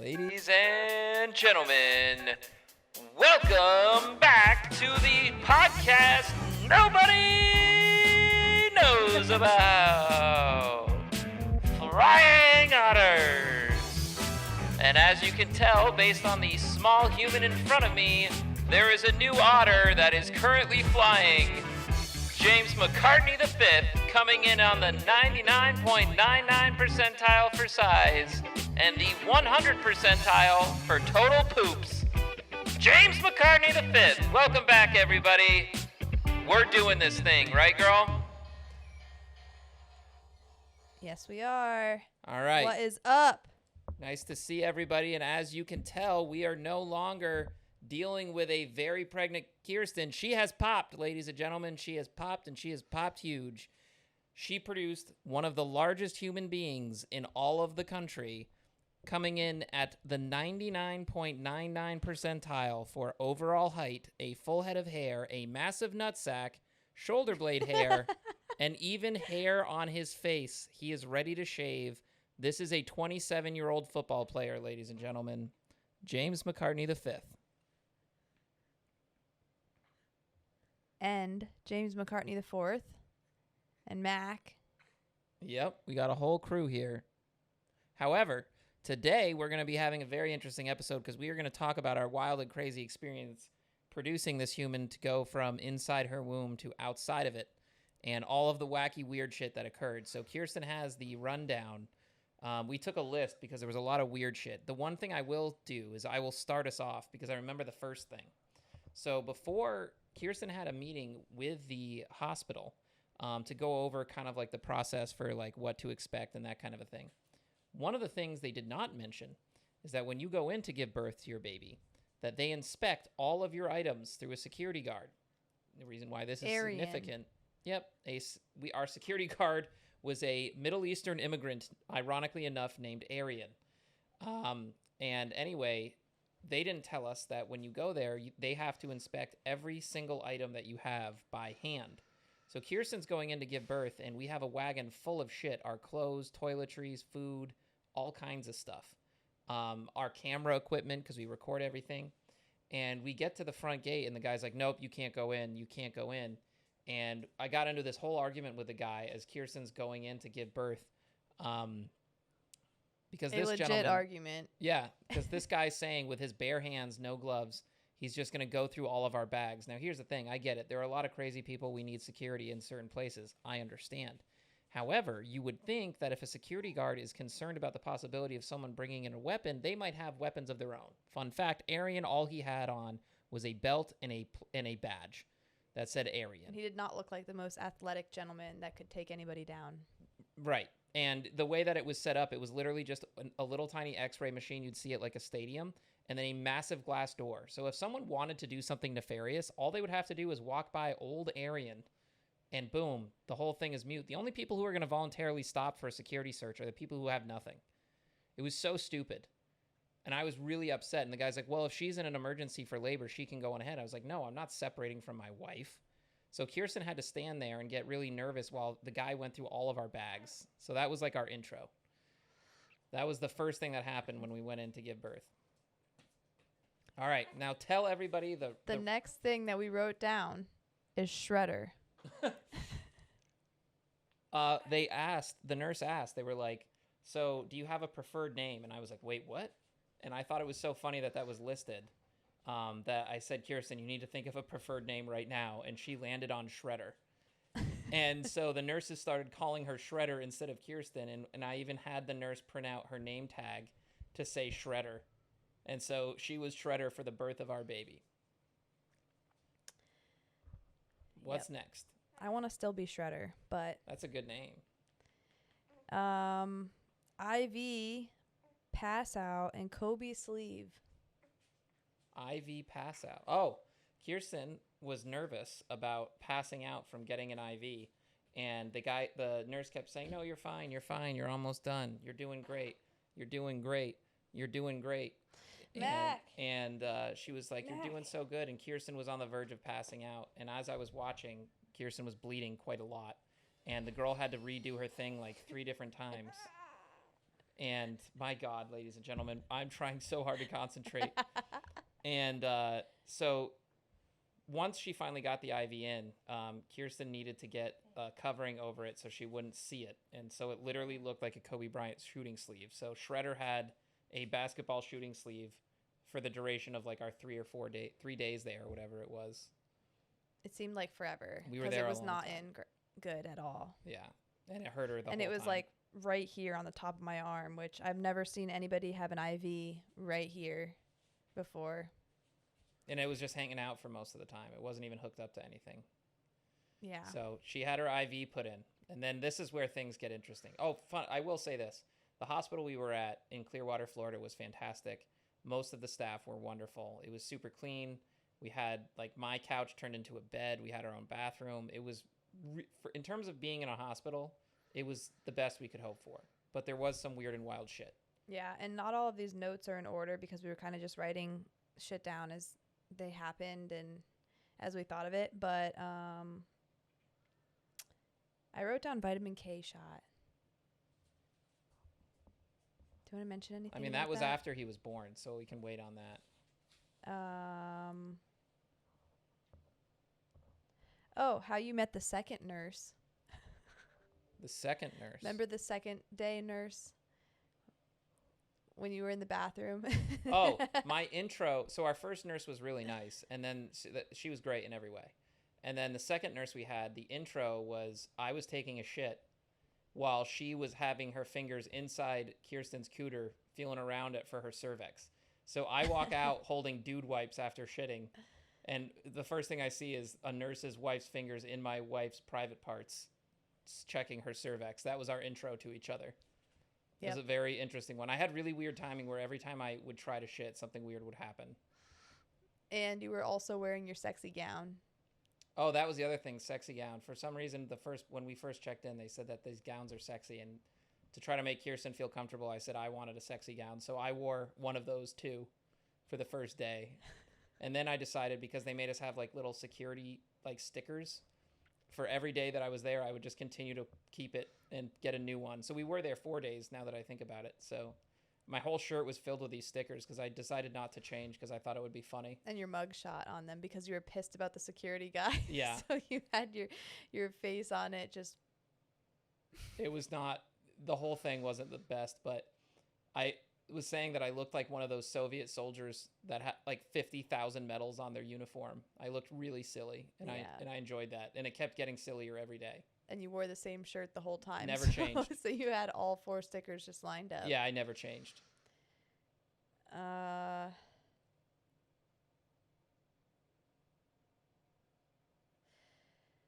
Ladies and gentlemen, welcome back to the podcast nobody knows about. Flying Otters. And as you can tell, based on the small human in front of me, there is a new otter that is currently flying. James McCartney V coming in on the 99.99 percentile for size and the 100 percentile for total poops. James McCartney V, welcome back everybody. We're doing this thing, right girl? Yes, we are. All right. What is up? Nice to see everybody, and as you can tell, we are no longer dealing with a very pregnant Kirsten. She has popped, ladies and gentlemen. She has popped, and she has popped huge. She produced one of the largest human beings in all of the country, coming in at the 99.99 percentile for overall height, a full head of hair, a massive nutsack, shoulder blade hair, and even hair on his face. He is ready to shave. This is a 27-year-old football player, ladies and gentlemen. James McCartney V. And James McCartney IV. And Mac. Yep, we got a whole crew here. However, today we're going to be having a very interesting episode because we are going to talk about our wild and crazy experience producing this human to go from inside her womb to outside of it and all of the wacky, weird shit that occurred. So Kirsten has the rundown. We took a list because there was a lot of weird shit. The one thing I will do is I will start us off because I remember the first thing. So before, Kirsten had a meeting with the hospital to go over kind of like the process for like what to expect and that kind of a thing. One of the things they did not mention is that when you go in to give birth to your baby, that they inspect all of your items through a security guard. The reason why this is significant. Yep. Our security guard was a Middle Eastern immigrant, ironically enough, named Aryan. And anyway, they didn't tell us that when you go there, they have to inspect every single item that you have by hand. So Kirsten's going in to give birth, and we have a wagon full of shit. Our clothes, toiletries, food, all kinds of stuff. Our camera equipment, because we record everything. And we get to the front gate, and the guy's like, nope, you can't go in. You can't go in. And I got into this whole argument with the guy as Kirsten's going in to give birth. Because this legit argument. Yeah, because this guy's saying with his bare hands, no gloves, he's just going to go through all of our bags. Now, here's the thing. I get it. There are a lot of crazy people. We need security in certain places. I understand. However, you would think that if a security guard is concerned about the possibility of someone bringing in a weapon, they might have weapons of their own. Fun fact, Aryan, all he had on was a belt and a badge that said Aryan. He did not look like the most athletic gentleman that could take anybody down. Right. And the way that it was set up, it was literally just a little tiny x-ray machine. You'd see it like a stadium, and then a massive glass door. So if someone wanted to do something nefarious, all they would have to do is walk by old Aryan, and boom, the whole thing is mute. The only people who are going to voluntarily stop for a security search are the people who have nothing. It was so stupid. And I was really upset. And the guy's like, well, if she's in an emergency for labor, she can go on ahead. I was like, no, I'm not separating from my wife. So Kirsten had to stand there and get really nervous while the guy went through all of our bags. So that was like our intro. That was the first thing that happened when we went in to give birth. All right. Now tell everybody the next thing that we wrote down is Shredder. The nurse asked, they were like, so do you have a preferred name? And I was like, wait, what? And I thought it was so funny that was listed. That I said, Kirsten, you need to think of a preferred name right now. And she landed on Shredder. And so the nurses started calling her Shredder instead of Kirsten. And I even had the nurse print out her name tag to say Shredder. And so she was Shredder for the birth of our baby. What's next? I want to still be Shredder, but... That's a good name. IV, pass out, and Kobe sleeve. IV pass out. Oh, Kirsten was nervous about passing out from getting an IV. And the nurse kept saying, no, you're fine. You're fine. You're almost done. You're doing great. You're doing great. You're doing great. Mac. And she was like, Mac, you're doing so good. And Kirsten was on the verge of passing out. And as I was watching, Kirsten was bleeding quite a lot. And the girl had to redo her thing like 3 different times. And my God, ladies and gentlemen, I'm trying so hard to concentrate. And so once she finally got the IV in, Kirsten needed to get covering over it so she wouldn't see it. And so it literally looked like a Kobe Bryant shooting sleeve. So Shredder had a basketball shooting sleeve for the duration of like our 3 days there, or whatever it was. It seemed like forever. We were there it a was long not time. in good at all. Yeah. And it hurt her the whole time. And it was like right here on the top of my arm, which I've never seen anybody have an IV right here before. And it was just hanging out for most of the time. It wasn't even hooked up to anything. Yeah. So she had her IV put in. And then this is where things get interesting. Oh, fun. I will say this. The hospital we were at in Clearwater, Florida was fantastic. Most of the staff were wonderful. It was super clean. We had like my couch turned into a bed. We had our own bathroom. It was, in terms of being in a hospital, it was the best we could hope for. But there was some weird and wild shit. Yeah. And not all of these notes are in order because we were kind of just writing shit down as they happened and as we thought of it. But I wrote down vitamin K shot. Do you want to mention anything? I mean, that was after he was born, so we can wait on that. Oh, how you met the second nurse. The second nurse. Remember the second day nurse when you were in the bathroom? Oh, my intro. So our first nurse was really nice, and then she was great in every way. And then the second nurse we had, the intro was I was taking a shit while she was having her fingers inside Kirsten's cooter, feeling around it for her cervix. So I walk out holding dude wipes after shitting, and the first thing I see is a nurse's wife's fingers in my wife's private parts, checking her cervix. That was our intro to each other. It was a very interesting one. I had really weird timing where every time I would try to shit, something weird would happen. And you were also wearing your sexy gown. Oh, that was the other thing, sexy gown. For some reason, when we first checked in, they said that these gowns are sexy, and to try to make Kirsten feel comfortable, I said I wanted a sexy gown, so I wore one of those too for the first day. And then I decided, because they made us have like little security like stickers for every day that I was there, I would just continue to keep it and get a new one. So we were there 4 days now that I think about it. So my whole shirt was filled with these stickers because I decided not to change because I thought it would be funny. And your mug shot on them because you were pissed about the security guy. Yeah. So you had your face on it. Just. It was not, the whole thing wasn't the best, but I was saying that I looked like one of those Soviet soldiers that had like 50,000 medals on their uniform. I looked really silly, and I enjoyed that. And it kept getting sillier every day. And you wore the same shirt the whole time. Never changed. So you had all 4 stickers just lined up. Yeah, I never changed.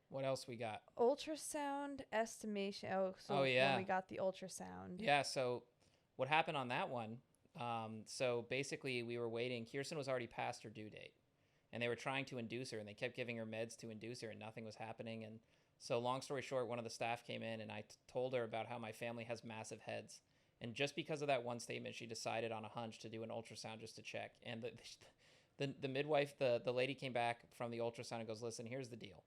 What else we got? Ultrasound estimation. Oh, yeah. When we got the ultrasound. Yeah, so what happened on that one, so basically we were waiting. Kirsten was already past her due date, and they were trying to induce her, and they kept giving her meds to induce her, and nothing was happening. And so long story short, one of the staff came in, and I told her about how my family has massive heads. And just because of that one statement, she decided on a hunch to do an ultrasound just to check. And the midwife, the lady came back from the ultrasound and goes, listen, here's the deal.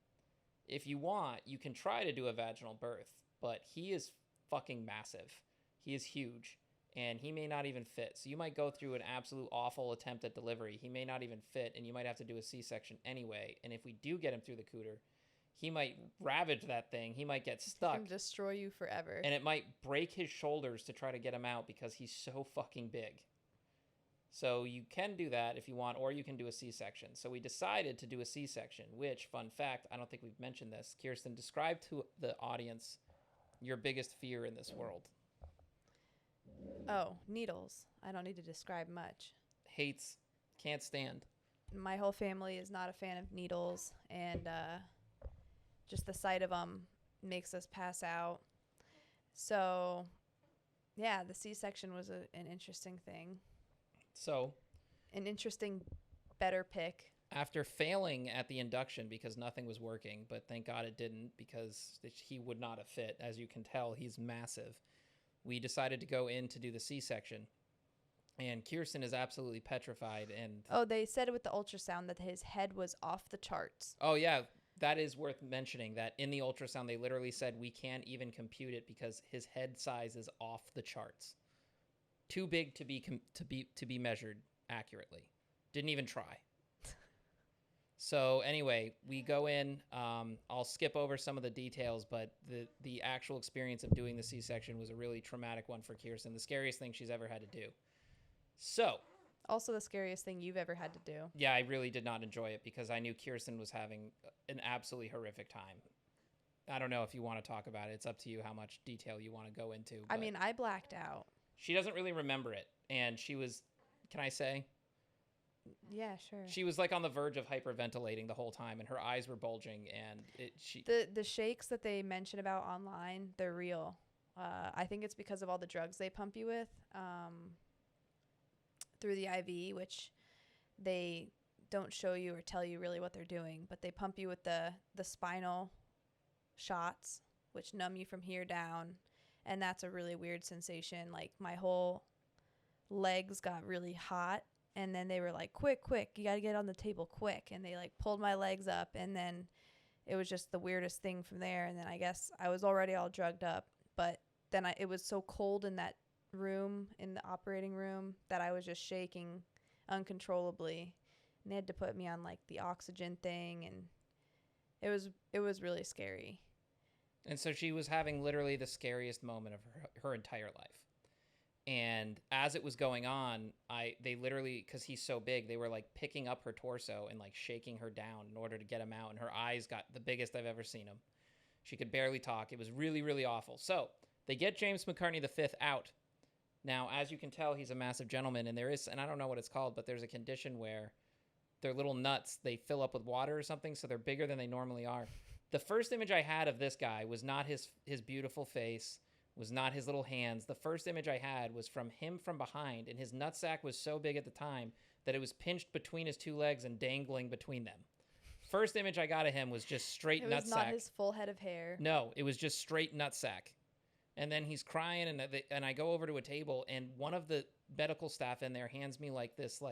If you want, you can try to do a vaginal birth, but he is fucking massive. He is huge, and he may not even fit. So you might go through an absolute awful attempt at delivery. He may not even fit, and you might have to do a C-section anyway. And if we do get him through the cooter, he might ravage that thing. He might get stuck. He can destroy you forever. And it might break his shoulders to try to get him out because he's so fucking big. So you can do that if you want, or you can do a C-section. So we decided to do a C-section, which, fun fact, I don't think we've mentioned this. Kirsten, describe to the audience your biggest fear in this world. Oh, needles. I don't need to describe much. Hates, can't stand. My whole family is not a fan of needles, and just the sight of them makes us pass out. So, yeah, the C-section was an interesting thing. So, an interesting, better pick. After failing at the induction because nothing was working, but thank God it didn't because he would not have fit. As you can tell, he's massive. We decided to go in to do the C-section. And Kirsten is absolutely petrified. And oh, they said with the ultrasound that his head was off the charts. Oh, yeah. That is worth mentioning, that in the ultrasound, they literally said we can't even compute it because his head size is off the charts. too big to be measured accurately. Didn't even try. So anyway, we go in. I'll skip over some of the details, but the actual experience of doing the C-section was a really traumatic one for Kirsten. The scariest thing she's ever had to do. So. Also the scariest thing you've ever had to do. Yeah, I really did not enjoy it because I knew Kirsten was having an absolutely horrific time. I don't know if you want to talk about it. It's up to you how much detail you want to go into. I mean, I blacked out. She doesn't really remember it. And she was, can I say? Yeah, sure. She was like on the verge of hyperventilating the whole time, and her eyes were bulging. And the shakes that they mention about online, they're real. I think it's because of all the drugs they pump you with through the IV, which they don't show you or tell you really what they're doing, but they pump you with the spinal shots, which numb you from here down, and that's a really weird sensation. Like my whole legs got really hot, and then they were like, quick, you gotta get on the table quick, and they like pulled my legs up, and then it was just the weirdest thing from there. And then I guess I was already all drugged up, but then it was so cold in that room, in the operating room, that I was just shaking uncontrollably, and they had to put me on like the oxygen thing, and it was really scary. And so she was having literally the scariest moment of her entire life. And as it was going on, they literally, because he's so big, they were like picking up her torso and like shaking her down in order to get him out. And her eyes got the biggest I've ever seen them. She could barely talk. It was really, really awful. So they get James McCartney V out. Now, as you can tell, he's a massive gentleman. And I don't know what it's called, but there's a condition where their little nuts, they fill up with water or something. So they're bigger than they normally are. The first image I had of this guy was not his beautiful face, was not his little hands. The first image I had was from him from behind, and his nutsack was so big at the time that it was pinched between his two legs and dangling between them. First image I got of him was just straight nutsack. It was not his full head of hair. No, it was just straight nutsack. And then he's crying, and I go over to a table, and one of the medical staff in there hands me like this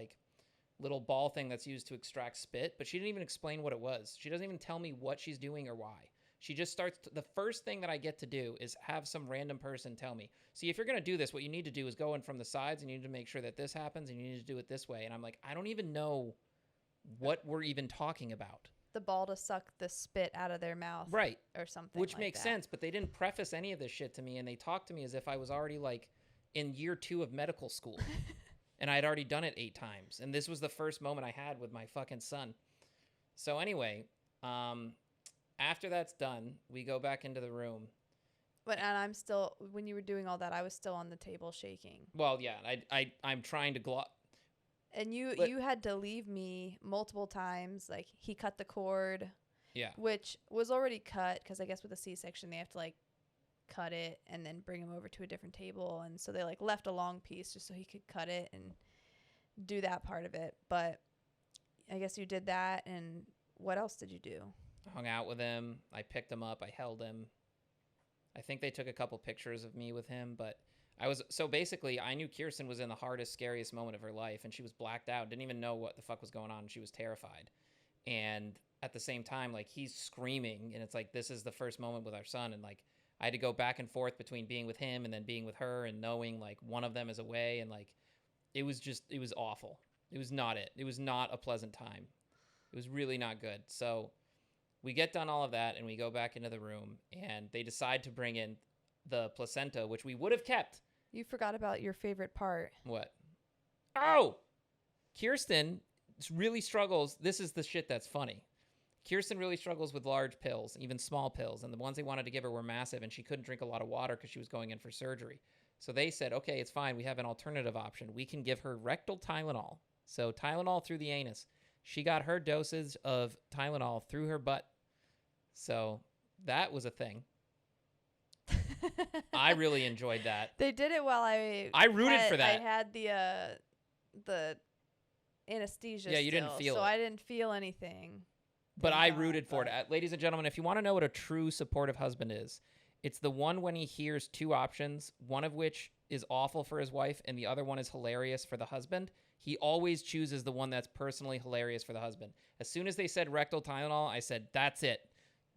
little ball thing that's used to extract spit, but she didn't even explain what it was. She doesn't even tell me what she's doing or why. She just starts the first thing that I get to do is have some random person tell me, see, if you're going to do this, what you need to do is go in from the sides, and you need to make sure that this happens, and you need to do it this way. And I'm like, I don't even know what we're even talking about. The ball to suck the spit out of their mouth. Right. Or something Which like makes that. sense, but they didn't preface any of this shit to me, and they talked to me as if I was already like in year 2 of medical school. And I had already done it 8 times. And this was the first moment I had with my fucking son. So anyway, after that's done, we go back into the room. But and I'm still, when you were doing all that, I was still on the table shaking. Well, yeah, I'm trying to And you had to leave me multiple times. Like, he cut the cord. Yeah. Which was already cut, because I guess with a C-section, they have to, like, cut it and then bring him over to a different table. And so they, like, left a long piece just so he could cut it and do that part of it. But I guess you did that, and what else did you do? Hung out with him. I picked him up. I held him. I think they took a couple pictures of me with him, but so basically I knew Kirsten was in the hardest, scariest moment of her life, and she was blacked out, didn't even know what the fuck was going on. She was terrified. And at the same time, like, he's screaming, and it's like, this is the first moment with our son. And like, I had to go back and forth between being with him and then being with her, and knowing like one of them is away. And like, it was awful. It was not it. It was not a pleasant time. It was really not good. So we get done all of that, and we go back into the room, and they decide to bring in the placenta, which we would have kept. You forgot about your favorite part. What? Oh! Kirsten really struggles. This is the shit that's funny. Kirsten really struggles with large pills, even small pills, and the ones they wanted to give her were massive, and she couldn't drink a lot of water because she was going in for surgery. So they said, okay, it's fine. We have an alternative option. We can give her rectal Tylenol. So Tylenol through the anus. She got her dosage of Tylenol through her butt. So that was a thing. I really enjoyed that. They did it while I rooted for that. I had the anesthesia. Yeah, you didn't feel it. So I didn't feel anything. But I rooted for it. Ladies and gentlemen, if you want to know what a true supportive husband is, it's the one when he hears 2 options, one of which is awful for his wife and the other one is hilarious for the husband. He always chooses the one that's personally hilarious for the husband. As soon as they said rectal Tylenol, I said, that's it.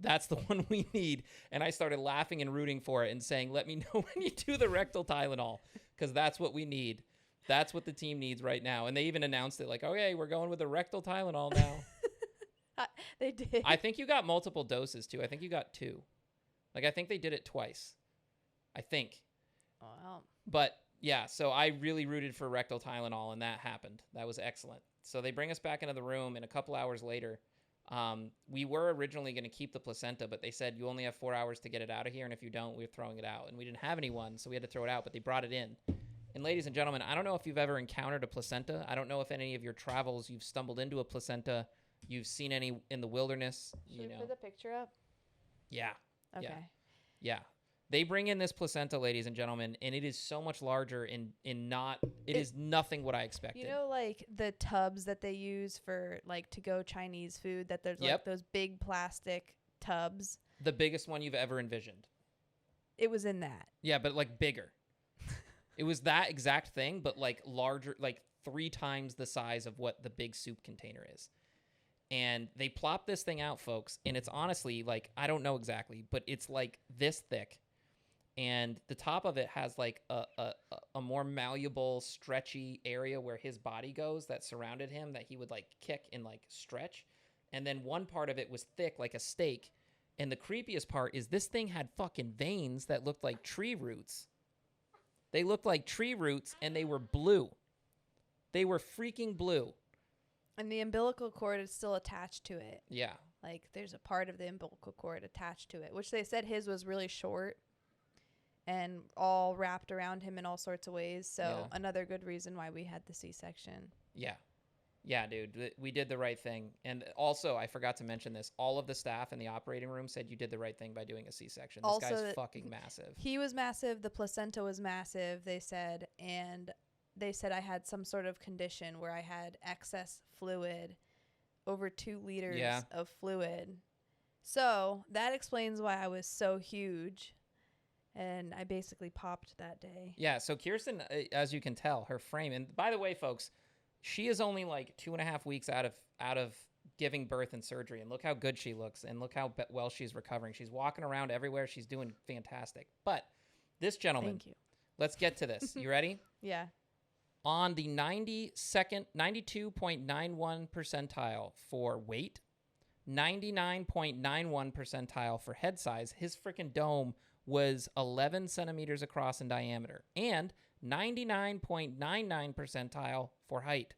That's the one we need. And I started laughing and rooting for it and saying, let me know when you do the rectal Tylenol. because that's what we need. That's what the team needs right now. And they even announced it like, okay, we're going with the rectal Tylenol now. They did. I think you got multiple doses too. I think you got 2. Like, I think they did it twice. I think. Wow. But yeah, so I really rooted for rectal Tylenol, and that happened. That was excellent. So they bring us back into the room, and a couple hours later, we were originally going to keep the placenta, but they said you only have 4 hours to get it out of here, and if you don't, we're throwing it out. And we didn't have anyone, so we had to throw it out, but they brought it in. And ladies and gentlemen, I don't know if you've ever encountered a placenta. I don't know if any of your travels you've stumbled into a placenta. You've seen any in the wilderness. Should we put the picture up? Yeah. Okay. Yeah. They bring in this placenta, ladies and gentlemen, and it is so much larger it is nothing what I expected. You know, like the tubs that they use for like to-go Chinese food, that there's like those big plastic tubs. The biggest one you've ever envisioned. It was in that. Yeah, but like bigger. It was that exact thing, but like larger, like 3 times the size of what the big soup container is. And they plop this thing out, folks, and it's honestly like, I don't know exactly, but it's like this thick. And the top of it has like a more malleable, stretchy area where his body goes that surrounded him that he would like kick and like stretch. And then one part of it was thick like a steak. And the creepiest part is this thing had fucking veins that looked like tree roots. They looked like tree roots, and they were blue. They were freaking blue. And the umbilical cord is still attached to it. Yeah. Like there's a part of the umbilical cord attached to it, which they said his was really short and all wrapped around him in all sorts of ways. So another good reason why we had the C-section. Yeah. Yeah, dude, we did the right thing. And also, I forgot to mention this. All of the staff in the operating room said you did the right thing by doing a C-section. This Also, guy's fucking massive. He was massive. The placenta was massive, they said. And they said I had some sort of condition where I had excess fluid, over 2 liters of fluid. So that explains why I was so huge. And I basically popped that day. Yeah, so Kirsten, as you can tell, her frame, and by the way, folks, she is only like 2.5 weeks out of giving birth and surgery, and look how good she looks, and look how well she's recovering. She's walking around everywhere. She's doing fantastic. But this gentleman, Thank you. Let's get to this. You ready? Yeah. On the 92.91 percentile for weight, 99.91 percentile for head size, his freaking dome was 11 centimeters across in diameter, and 99.99 percentile for height.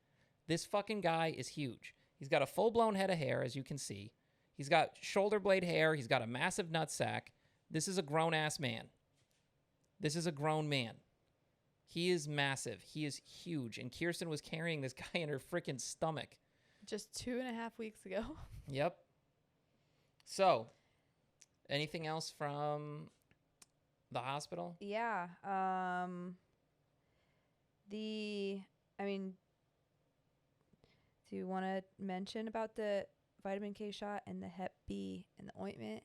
This fucking guy is huge. He's got a full-blown head of hair, as you can see. He's got shoulder blade hair. He's got a massive nutsack. This is a grown-ass man. This is a grown man. He is massive. He is huge. And Kirsten was carrying this guy in her freaking stomach. Just 2.5 weeks ago. Yep. So, anything else from the hospital? Yeah. Do you want to mention about the vitamin K shot and the Hep B and the ointment?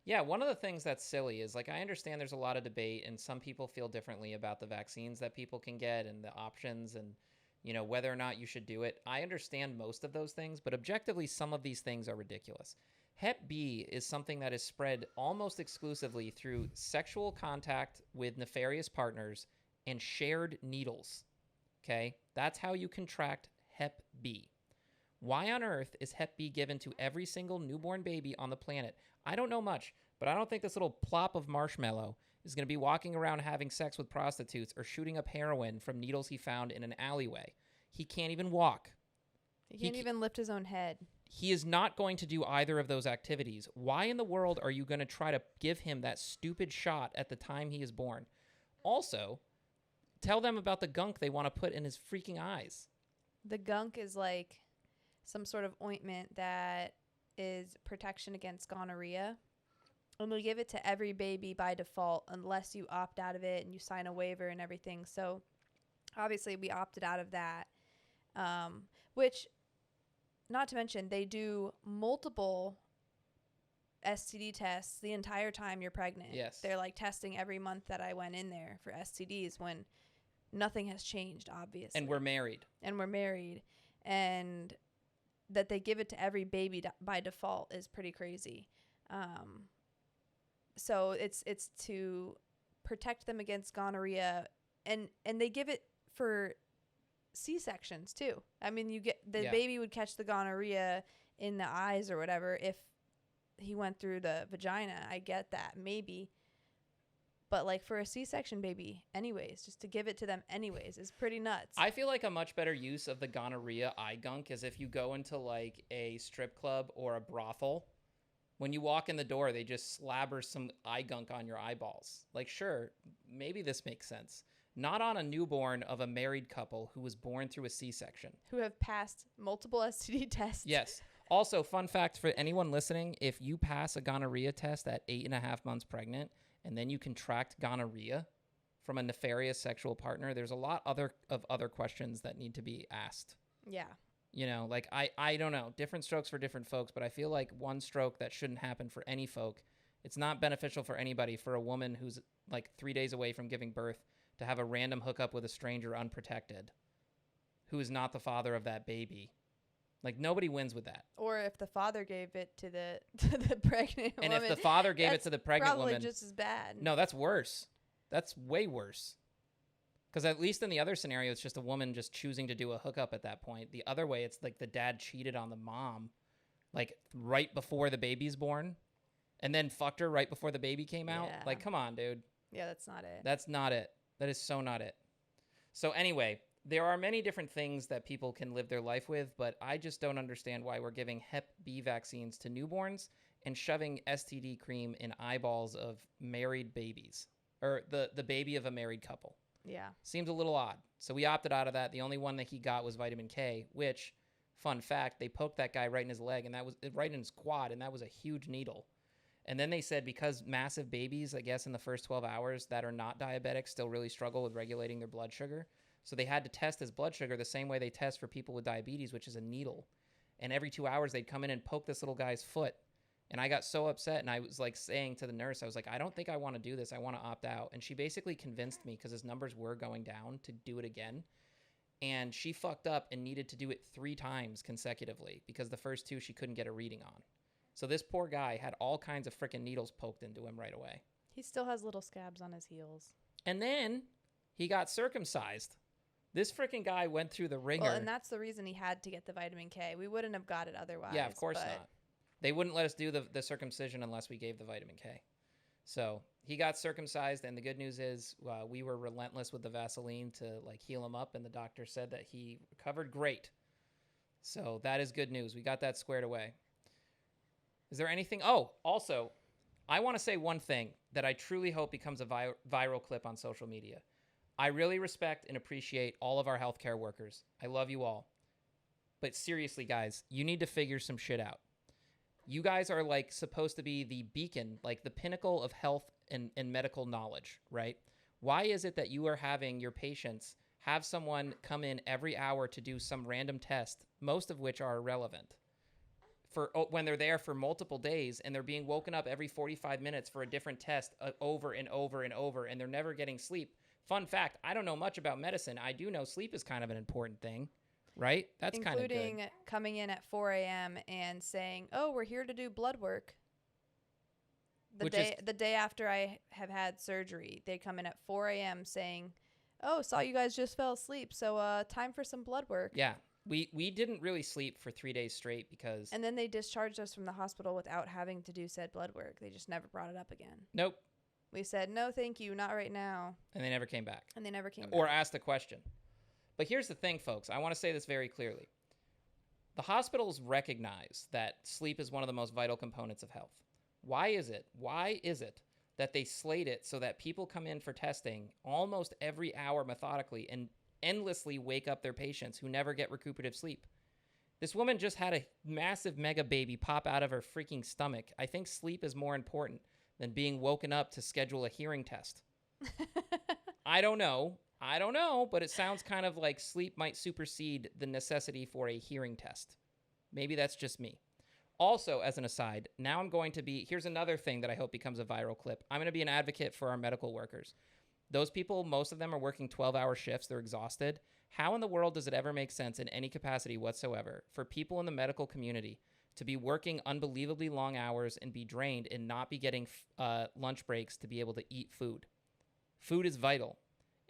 Yeah, one of the things that's silly is, like, I understand there's a lot of debate, and some people feel differently about the vaccines that people can get and the options and, you know, whether or not you should do it. I understand most of those things, but objectively, some of these things are ridiculous. Hep B is something that is spread almost exclusively through sexual contact with nefarious partners and shared needles. Okay? That's how you contract Hep B. Why on earth is Hep B given to every single newborn baby on the planet? I don't know much, but I don't think this little plop of marshmallow is going to be walking around having sex with prostitutes or shooting up heroin from needles he found in an alleyway. He can't even walk. He can't even lift his own head. He is not going to do either of those activities. Why in the world are you going to try to give him that stupid shot at the time he is born? Also, tell them about the gunk they want to put in his freaking eyes. The gunk is like some sort of ointment that is protection against gonorrhea. And we give it to every baby by default unless you opt out of it and you sign a waiver and everything. So obviously we opted out of that, which, not to mention, they do multiple STD tests the entire time you're pregnant. Yes. They're like testing every month that I went in there for STDs when nothing has changed, obviously. And we're married. And that they give it to every baby by default is pretty crazy. So it's to protect them against gonorrhea and they give it for C-sections too. I mean, you get the Yeah. baby would catch the gonorrhea in the eyes or whatever if he went through the vagina. I get that, maybe. But like for a C-section baby, anyways, just to give it to them anyways is pretty nuts. I feel like a much better use of the gonorrhea eye gunk is if you go into like a strip club or a brothel. When you walk in the door, they just slabber some eye gunk on your eyeballs. Like, sure, maybe this makes sense. Not on a newborn of a married couple who was born through a C-section. Who have passed multiple STD tests. Yes. Also, fun fact for anyone listening, if you pass a gonorrhea test at 8.5 months pregnant, and then you contract gonorrhea from a nefarious sexual partner, there's a lot of other questions that need to be asked. Yeah. You know, like I don't know, different strokes for different folks, but I feel like one stroke that shouldn't happen for any folk. It's not beneficial for anybody, for a woman who's like 3 days away from giving birth to have a random hookup with a stranger unprotected who is not the father of that baby. Like, nobody wins with that. Or if the father gave it to the pregnant And woman. if the father gave it to the pregnant woman, probably just as bad. no, that's worse. That's way worse. Because at least in the other scenario, it's just a woman just choosing to do a hookup at that point. The other way, it's like the dad cheated on the mom, like right before the baby's born, and then fucked her right before the baby came out. Yeah. Like, come on, dude. Yeah, that's not it. That's not it. That is so not it. So anyway, there are many different things that people can live their life with, but I just don't understand why we're giving Hep B vaccines to newborns and shoving STD cream in eyeballs of married babies, or the baby of a married couple. Yeah. Seems a little odd. So we opted out of that. The only one that he got was vitamin K, which, fun fact, they poked that guy right in his leg, and that was right in his quad, and that was a huge needle. And then they said because massive babies, I guess in the first 12 hours that are not diabetic still really struggle with regulating their blood sugar. So they had to test his blood sugar the same way they test for people with diabetes, which is a needle. And every 2 hours they'd come in and poke this little guy's foot. And I got so upset, and I was like saying to the nurse, I was like, I don't think I want to do this. I want to opt out. And she basically convinced me, because his numbers were going down, to do it again. And she fucked up and needed to do it 3 times consecutively because the first 2 she couldn't get a reading on. So this poor guy had all kinds of freaking needles poked into him right away. He still has little scabs on his heels. And then he got circumcised. This freaking guy went through the ringer. Well, and that's the reason he had to get the vitamin K. We wouldn't have got it otherwise. Yeah, of course not. They wouldn't let us do the circumcision unless we gave the vitamin K. So he got circumcised, and the good news is we were relentless with the Vaseline to like heal him up, and the doctor said that he recovered great. So that is good news. We got that squared away. Is there anything? Oh, also, I want to say one thing that I truly hope becomes a viral clip on social media. I really respect and appreciate all of our healthcare workers. I love you all. But seriously, guys, you need to figure some shit out. You guys are like supposed to be the beacon, like the pinnacle of health and medical knowledge, right? Why is it that you are having your patients have someone come in every hour to do some random test, most of which are irrelevant, when they're there for multiple days, and they're being woken up every 45 minutes for a different test over and over and over, and they're never getting sleep? Fun fact, I don't know much about medicine. I do know sleep is kind of an important thing. Right? That's kind of good. Including coming in at 4 a.m. and saying, oh, we're here to do blood work. The day after I have had surgery, they come in at 4 a.m. saying, oh, saw you guys just fell asleep, so time for some blood work. Yeah. We didn't really sleep for 3 days straight because... And then they discharged us from the hospital without having to do said blood work. They just never brought it up again. Nope. We said, no, thank you, not right now. And they never came back. Or asked a question. But here's the thing, folks. I want to say this very clearly. The hospitals recognize that sleep is one of the most vital components of health. Why is it that they slate it so that people come in for testing almost every hour methodically and endlessly wake up their patients who never get recuperative sleep? This woman just had a massive mega baby pop out of her freaking stomach. I think sleep is more important than being woken up to schedule a hearing test. I don't know, but it sounds kind of like sleep might supersede the necessity for a hearing test. Maybe that's just me. Also, as an aside, now I'm going to be... Here's another thing that I hope becomes a viral clip. I'm going to be an advocate for our medical workers. Those people, most of them are working 12-hour shifts. They're exhausted. How in the world does it ever make sense in any capacity whatsoever for people in the medical community to be working unbelievably long hours and be drained and not be getting lunch breaks to be able to eat food? Food is vital.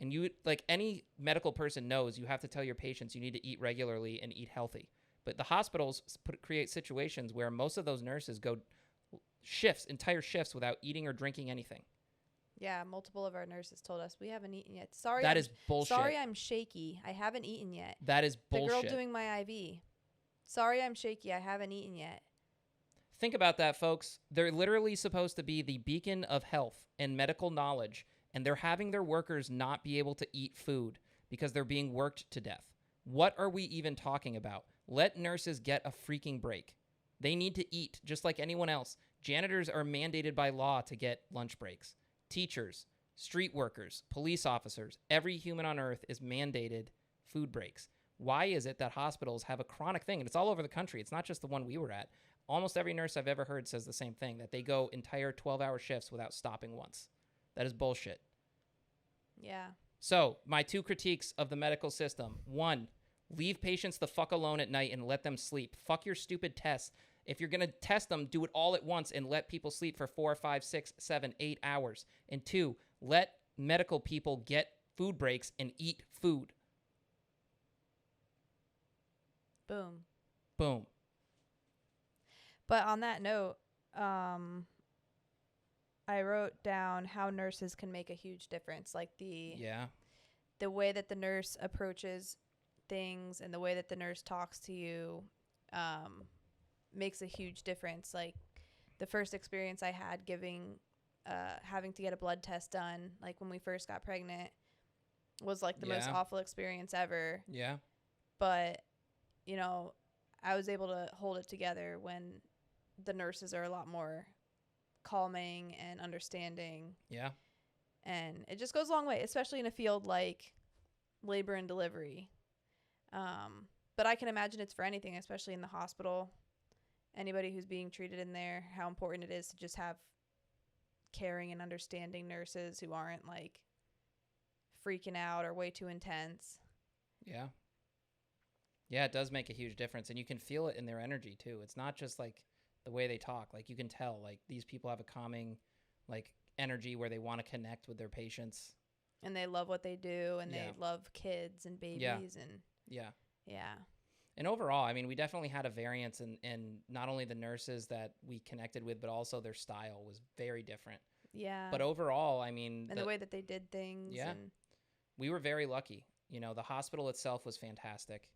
And you, like any medical person knows, you have to tell your patients you need to eat regularly and eat healthy. But the hospitals create situations where most of those nurses go entire shifts without eating or drinking anything. Yeah, multiple of our nurses told us we haven't eaten yet. Sorry, That is bullshit. Sorry, I'm shaky. I haven't eaten yet. That is bullshit. The girl doing my IV. Sorry, I'm shaky. I haven't eaten yet. Think about that, folks. They're literally supposed to be the beacon of health and medical knowledge, and they're having their workers not be able to eat food because they're being worked to death. What are we even talking about? Let nurses get a freaking break. They need to eat just like anyone else. Janitors are mandated by law to get lunch breaks. Teachers, street workers, police officers, every human on earth is mandated food breaks. Why is it that hospitals have a chronic thing? And it's all over the country. It's not just the one we were at. Almost every nurse I've ever heard says the same thing, that they go entire 12-hour shifts without stopping once. That is bullshit. Yeah. So, my 2 critiques of the medical system. 1, leave patients the fuck alone at night and let them sleep. Fuck your stupid tests. If you're going to test them, do it all at once and let people sleep for 4, 5, 6, 7, 8 hours. And 2, let medical people get food breaks and eat food. Boom. Boom. But on that note, I wrote down how nurses can make a huge difference. Like the way that the nurse approaches things and the way that the nurse talks to you makes a huge difference. Like the first experience I had having to get a blood test done, like when we first got pregnant, was like the most awful experience ever. Yeah. But, you know, I was able to hold it together when the nurses are a lot more calming and understanding. Yeah. And it just goes a long way, especially in a field like labor and delivery. But I can imagine it's for anything, especially in the hospital. Anybody who's being treated in there, how important it is to just have caring and understanding nurses who aren't like freaking out or way too intense. Yeah. Yeah, it does make a huge difference. And you can feel it in their energy too. It's not just like the way they talk. Like you can tell like these people have a calming like energy where they want to connect with their patients. And they love what they do, and they love kids and babies and Yeah. And overall, I mean, we definitely had a variance in not only the nurses that we connected with, but also their style was very different. Yeah. But overall, I mean... And the way that they did things. Yeah. We were very lucky. You know, the hospital itself was fantastic.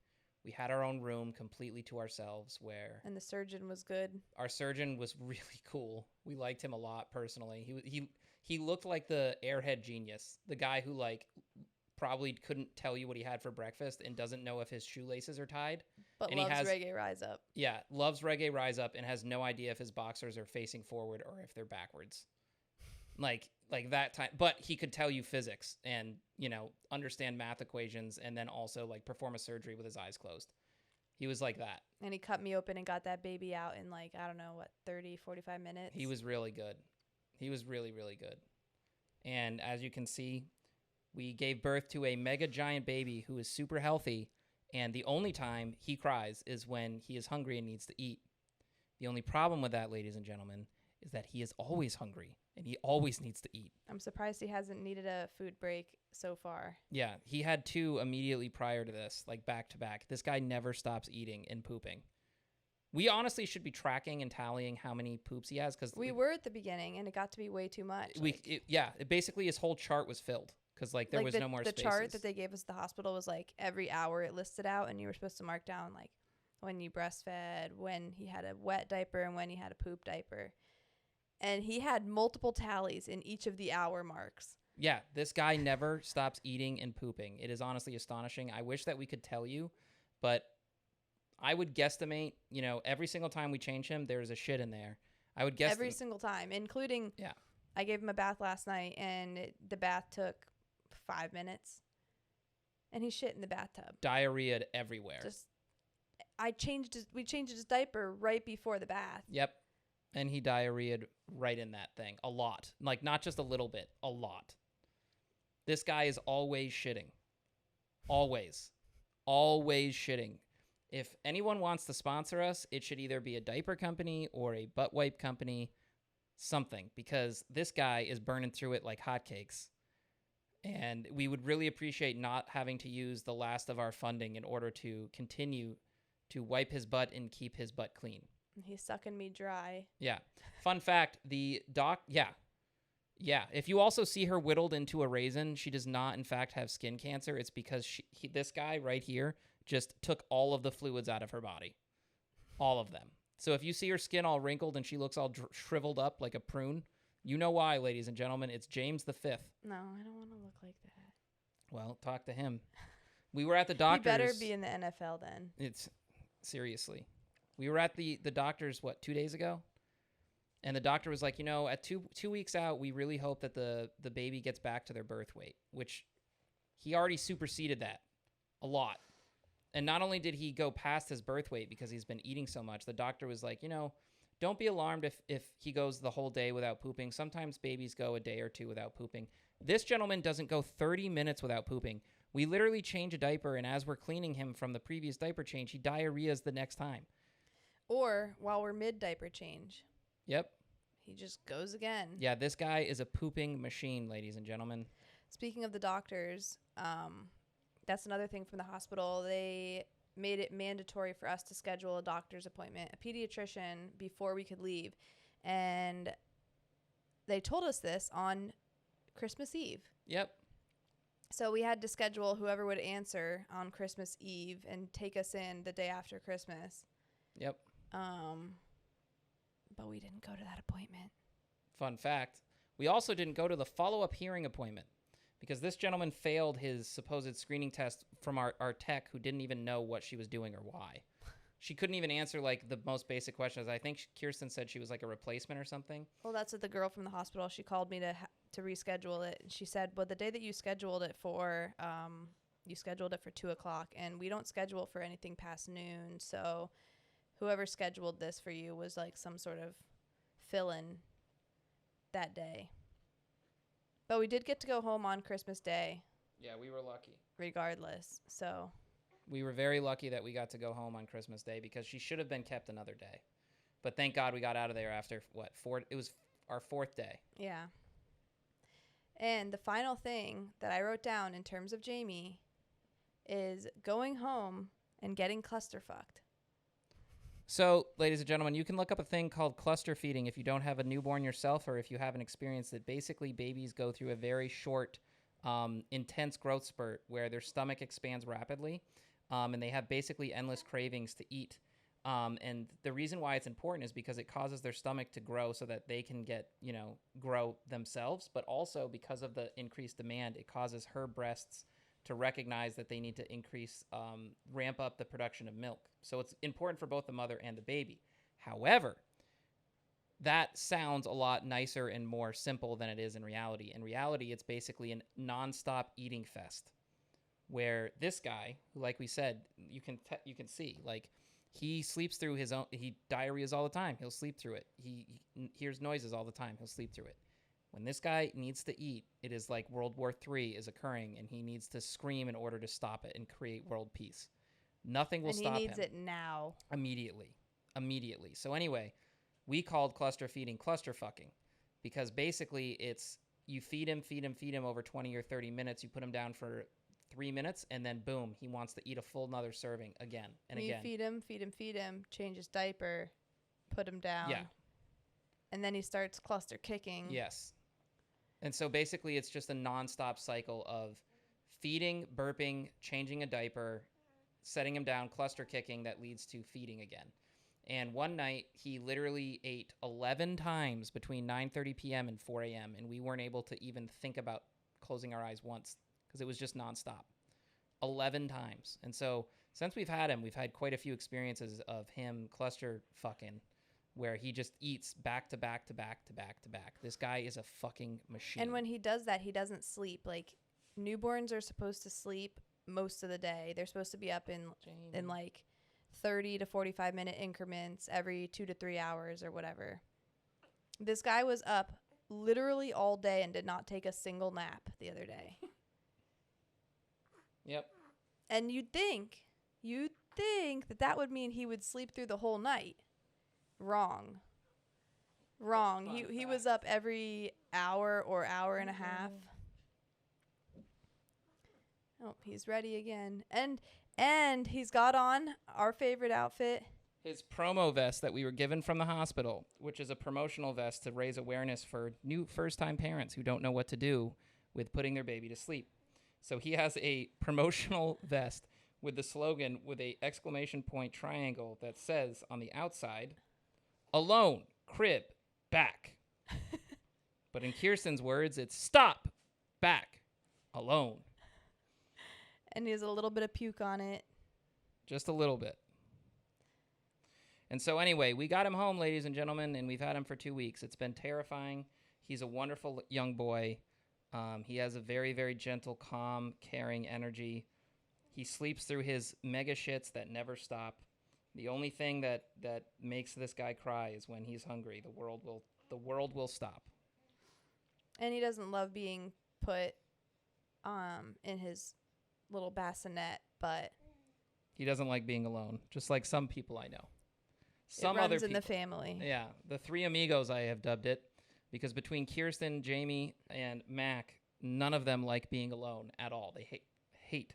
We had our own room completely to ourselves where... And the surgeon was good. Our surgeon was really cool. We liked him a lot personally. He looked like the airhead genius. The guy who, like... probably couldn't tell you what he had for breakfast and doesn't know if his shoelaces are tied. But and loves Reggae Rise Up. Yeah, loves Reggae Rise Up and has no idea if his boxers are facing forward or if they're backwards. Like that time. But he could tell you physics and, you know, understand math equations and then also like perform a surgery with his eyes closed. He was like that. And he cut me open and got that baby out in like, I don't know, what, 30, 45 minutes? He was really good. He was really, really good. And as you can see, we gave birth to a mega giant baby who is super healthy, and the only time he cries is when he is hungry and needs to eat. The only problem with that, ladies and gentlemen, is that he is always hungry, and he always needs to eat. I'm surprised he hasn't needed a food break so far. Yeah, he had 2 immediately prior to this, like back to back. This guy never stops eating and pooping. We honestly should be tracking and tallying how many poops he has. Cause we were at the beginning, and it got to be way too much. Basically his whole chart was filled. Because, like, there was no more spaces. The chart that they gave us at the hospital was, like, every hour it listed out, and you were supposed to mark down, like, when you breastfed, when he had a wet diaper, and when he had a poop diaper. And he had multiple tallies in each of the hour marks. Yeah, this guy never stops eating and pooping. It is honestly astonishing. I wish that we could tell you, but I would guesstimate, you know, every single time we change him, there's a shit in there. I would guess... Every single time, including... Yeah. I gave him a bath last night, and the bath took 5 minutes, and he shit in the bathtub. Diarrhea everywhere. We changed his diaper right before the bath. Yep. And he diarrheaed right in that thing. A lot. Like, not just a little bit. A lot. This guy is always shitting. Always. Always shitting. If anyone wants to sponsor us, it should either be a diaper company or a butt wipe company. Something. Because this guy is burning through it like hotcakes. And we would really appreciate not having to use the last of our funding in order to continue to wipe his butt and keep his butt clean. He's sucking me dry. Yeah. Fun fact, the doc, yeah. Yeah. If you also see her whittled into a raisin, she does not, in fact, have skin cancer. It's because this guy right here just took all of the fluids out of her body. All of them. So if you see her skin all wrinkled and she looks all shriveled up like a prune, you know why, ladies and gentlemen. It's James V. No, I don't want to look like that. Well, talk to him. We were at the doctor's. He better be in the NFL then. It's seriously. We were at the doctor's, 2 days ago? And the doctor was like, at 2 weeks out, we really hope that the baby gets back to their birth weight, which he already superseded that a lot. And not only did he go past his birth weight because he's been eating so much, the doctor was like, don't be alarmed if he goes the whole day without pooping. Sometimes babies go a day or two without pooping. This gentleman doesn't go 30 minutes without pooping. We literally change a diaper, and as we're cleaning him from the previous diaper change, he diarrheas the next time. Or while we're mid-diaper change. Yep. He just goes again. Yeah, this guy is a pooping machine, ladies and gentlemen. Speaking of the doctors, that's another thing from the hospital. They made it mandatory for us to schedule a doctor's appointment, a pediatrician, before we could leave. And they told us this on Christmas Eve. Yep. So we had to schedule whoever would answer on Christmas Eve and take us in the day after Christmas. Yep. But we didn't go to that appointment. Fun fact, we also didn't go to the follow-up hearing appointment because this gentleman failed his supposed screening test from our tech who didn't even know what she was doing or why. She couldn't even answer, the most basic questions. I think Kirsten said she was, a replacement or something. Well, that's what the girl from the hospital, she called me to reschedule it. And she said, well, the day that you scheduled it for, you scheduled it for 2 o'clock, and we don't schedule for anything past noon. So whoever scheduled this for you was, some sort of fill-in that day. But we did get to go home on Christmas Day. Yeah, we were lucky. Regardless, so... We were very lucky that we got to go home on Christmas Day because she should have been kept another day. But thank God we got out of there after, it was our 4th day. Yeah. And the final thing that I wrote down in terms of Jamie is going home and getting clusterfucked. So, ladies and gentlemen, you can look up a thing called cluster feeding if you don't have a newborn yourself or if you haven't experienced it. Basically, babies go through a very short, intense growth spurt where their stomach expands rapidly. And they have basically endless cravings to eat. And the reason why it's important is because it causes their stomach to grow so that they can grow themselves. But also because of the increased demand, it causes her breasts to recognize that they need to ramp up the production of milk. So it's important for both the mother and the baby. However, that sounds a lot nicer and more simple than it is in reality. In reality, it's basically a nonstop eating fest. Where this guy, who, like we said, you can see, he sleeps through his own, he diarrheas all the time. He'll sleep through it. He hears noises all the time. He'll sleep through it. When this guy needs to eat, it is like World War III is occurring, and he needs to scream in order to stop it and create world peace. Nothing will stop him. And he needs it now. Immediately. So anyway, we called cluster feeding cluster fucking because basically it's you feed him over 20 or 30 minutes. You put him down for 3 minutes, and then boom, he wants to eat a full another serving again and again. You feed him, change his diaper, put him down. Yeah. And then he starts cluster kicking. Yes. And so basically it's just a nonstop cycle of feeding, burping, changing a diaper, setting him down, cluster kicking that leads to feeding again. And one night he literally ate 11 times between 9:30 p.m. and 4 a.m. and we weren't able to even think about closing our eyes once. Because it was just nonstop, 11 times. And so since we've had him, we've had quite a few experiences of him cluster fucking where he just eats back to back to back to back to back. This guy is a fucking machine. And when he does that, he doesn't sleep. Newborns are supposed to sleep most of the day. They're supposed to be up in 30 to 45 minute increments every 2 to 3 hours or whatever. This guy was up literally all day and did not take a single nap the other day. Yep. And you'd think that would mean he would sleep through the whole night. Wrong. He was up every hour or hour and a half. Oh, he's ready again. And he's got on our favorite outfit. His promo vest that we were given from the hospital, which is a promotional vest to raise awareness for new first-time parents who don't know what to do with putting their baby to sleep. So he has a promotional vest with the slogan with a exclamation point triangle that says on the outside, "Alone, crib, back." But in Kirsten's words, it's stop, back, alone. And he has a little bit of puke on it. Just a little bit. And so anyway, we got him home, ladies and gentlemen, and we've had him for 2 weeks. It's been terrifying. He's a wonderful young boy. He has a very, very gentle, calm, caring energy. He sleeps through his mega shits that never stop. The only thing that makes this guy cry is when he's hungry. The world will stop. And he doesn't love being put in his little bassinet, but he doesn't like being alone, just like some people I know. Some it runs other in the family. Yeah, the three amigos, I have dubbed it, because between Kirsten, Jamie, and Mac, none of them like being alone at all. They hate.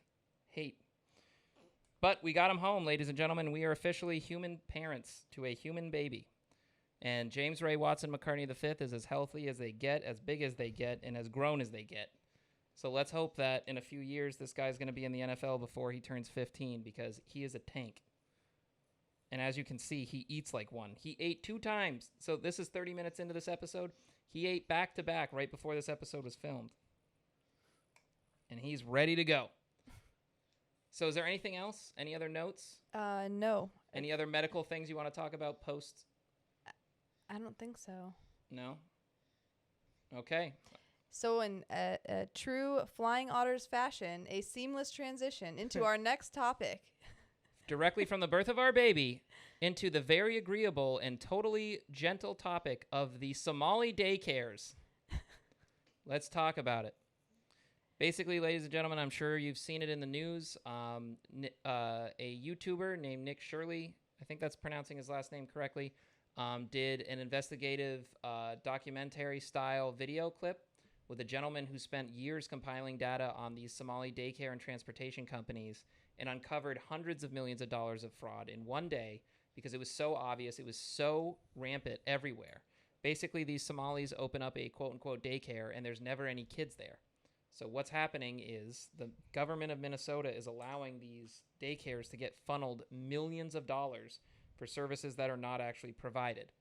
But we got him home, ladies and gentlemen. We are officially human parents to a human baby. And James Ray Watson McCartney V is as healthy as they get, as big as they get, and as grown as they get. So let's hope that in a few years, this guy's going to be in the NFL before he turns 15, because he is a tank. And as you can see, he eats like one. He ate 2 times. So this is 30 minutes into this episode. He ate back to back right before this episode was filmed. And he's ready to go. So is there anything else? Any other notes? No. Any other medical things you want to talk about post? I don't think so. No? Okay. So in a true Flying Otters fashion, a seamless transition into our next topic. Directly from the birth of our baby into the very agreeable and totally gentle topic of the Somali daycares. Let's talk about it. Basically, ladies and gentlemen, I'm sure you've seen it in the news. A YouTuber named Nick Shirley, I think that's pronouncing his last name correctly, did an investigative documentary-style video clip with a gentleman who spent years compiling data on these Somali daycare and transportation companies and uncovered hundreds of millions of dollars of fraud in one day because it was so obvious, it was so rampant everywhere. Basically, these Somalis open up a quote-unquote daycare, and there's never any kids there. So what's happening is the government of Minnesota is allowing these daycares to get funneled millions of dollars for services that are not actually provided.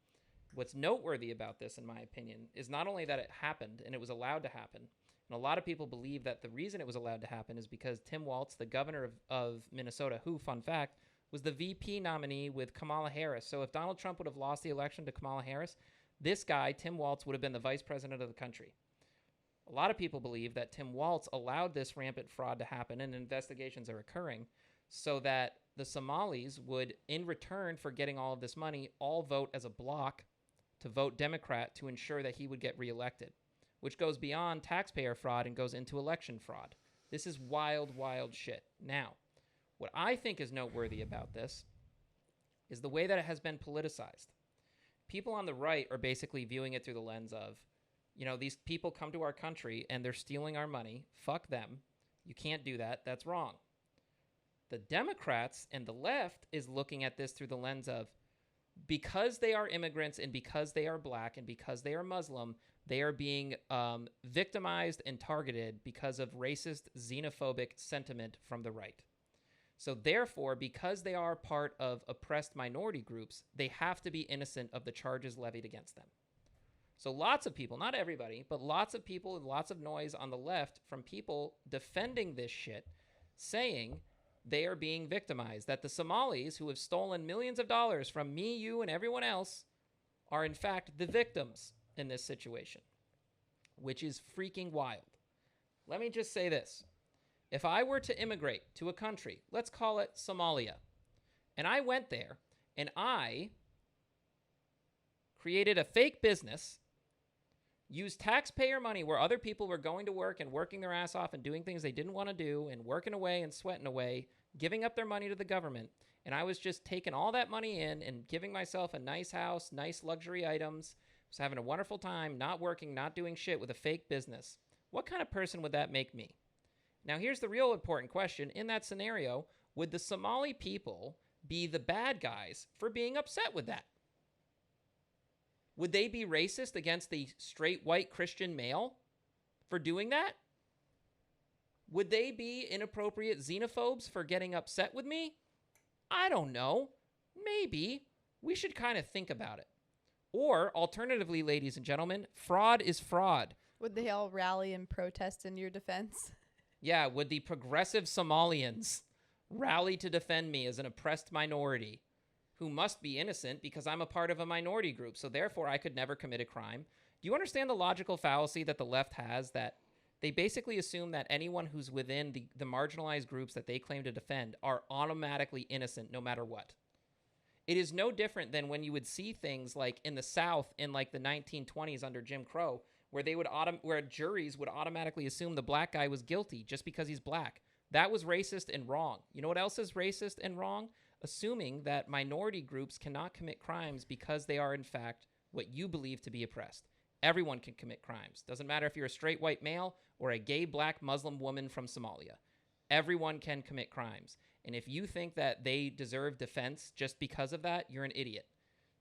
What's noteworthy about this, in my opinion, is not only that it happened and it was allowed to happen, and a lot of people believe that the reason it was allowed to happen is because Tim Walz, the governor of Minnesota, who, fun fact, was the VP nominee with Kamala Harris. So if Donald Trump would have lost the election to Kamala Harris, this guy, Tim Walz, would have been the vice president of the country. A lot of people believe that Tim Walz allowed this rampant fraud to happen, and investigations are occurring, so that the Somalis would, in return for getting all of this money, all vote as a bloc to vote Democrat to ensure that he would get reelected, which goes beyond taxpayer fraud and goes into election fraud. This is wild, wild shit. Now, what I think is noteworthy about this is the way that it has been politicized. People on the right are basically viewing it through the lens of, you know, these people come to our country and they're stealing our money. Fuck them. You can't do that. That's wrong. The Democrats and the left is looking at this through the lens of, because they are immigrants and because they are black and because they are Muslim, they are being victimized and targeted because of racist, xenophobic sentiment from the right. So therefore, because they are part of oppressed minority groups, they have to be innocent of the charges levied against them. So lots of people, not everybody, but lots of people and lots of noise on the left from people defending this shit, saying they are being victimized, that the Somalis who have stolen millions of dollars from me, you, and everyone else are in fact the victims in this situation, which is freaking wild. Let me just say this. If I were to immigrate to a country, let's call it Somalia, and I went there and I created a fake business, used taxpayer money where other people were going to work and working their ass off and doing things they didn't want to do and working away and sweating away, giving up their money to the government, and I was just taking all that money in and giving myself a nice house, nice luxury items, was having a wonderful time, not working, not doing shit with a fake business. What kind of person would that make me? Now, here's the real important question. In that scenario, would the Somali people be the bad guys for being upset with that? Would they be racist against the straight white Christian male for doing that? Would they be inappropriate xenophobes for getting upset with me? I don't know. Maybe. We should kind of think about it. Or, alternatively, ladies and gentlemen, fraud is fraud. Would they all rally and protest in your defense? Yeah, would the progressive Somalians rally to defend me as an oppressed minority who must be innocent because I'm a part of a minority group, so therefore I could never commit a crime? Do you understand the logical fallacy that the left has, that they basically assume that anyone who's within the marginalized groups that they claim to defend are automatically innocent no matter what? It is no different than when you would see things like in the South in like the 1920s under Jim Crow, where they would where juries would automatically assume the black guy was guilty just because he's black. That was racist and wrong. You know what else is racist and wrong? Assuming that minority groups cannot commit crimes because they are in fact what you believe to be oppressed. Everyone can commit crimes. Doesn't matter if you're a straight white male or a gay black Muslim woman from Somalia. Everyone can commit crimes. And if you think that they deserve defense just because of that, you're an idiot.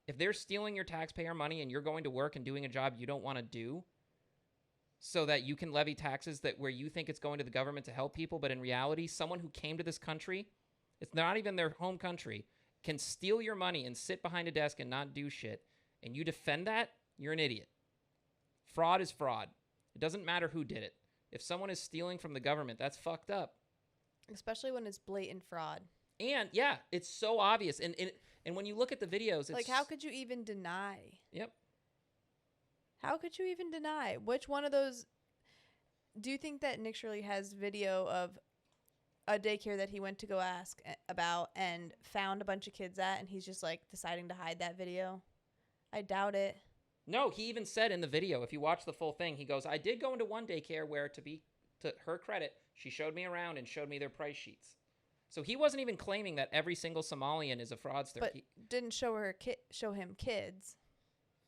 If they're stealing your taxpayer money and you're going to work and doing a job you don't want to do so that you can levy taxes that where you think it's going to the government to help people, but in reality, someone who came to this country, it's not even their home country, can steal your money and sit behind a desk and not do shit, and you defend that, you're an idiot. Fraud is fraud. It doesn't matter who did it. If someone is stealing from the government, that's fucked up. Especially when it's blatant fraud. And yeah, it's so obvious. And when you look at the videos, it's like, how could you even deny? Yep. How could you even deny? Which one of those? Do you think that Nick Shirley has video of a daycare that he went to go ask about and found a bunch of kids at, and he's just like deciding to hide that video? I doubt it. No, he even said in the video, if you watch the full thing, he goes, I did go into one daycare where, to her credit, she showed me around and showed me their price sheets. So he wasn't even claiming that every single Somalian is a fraudster. But didn't show him kids.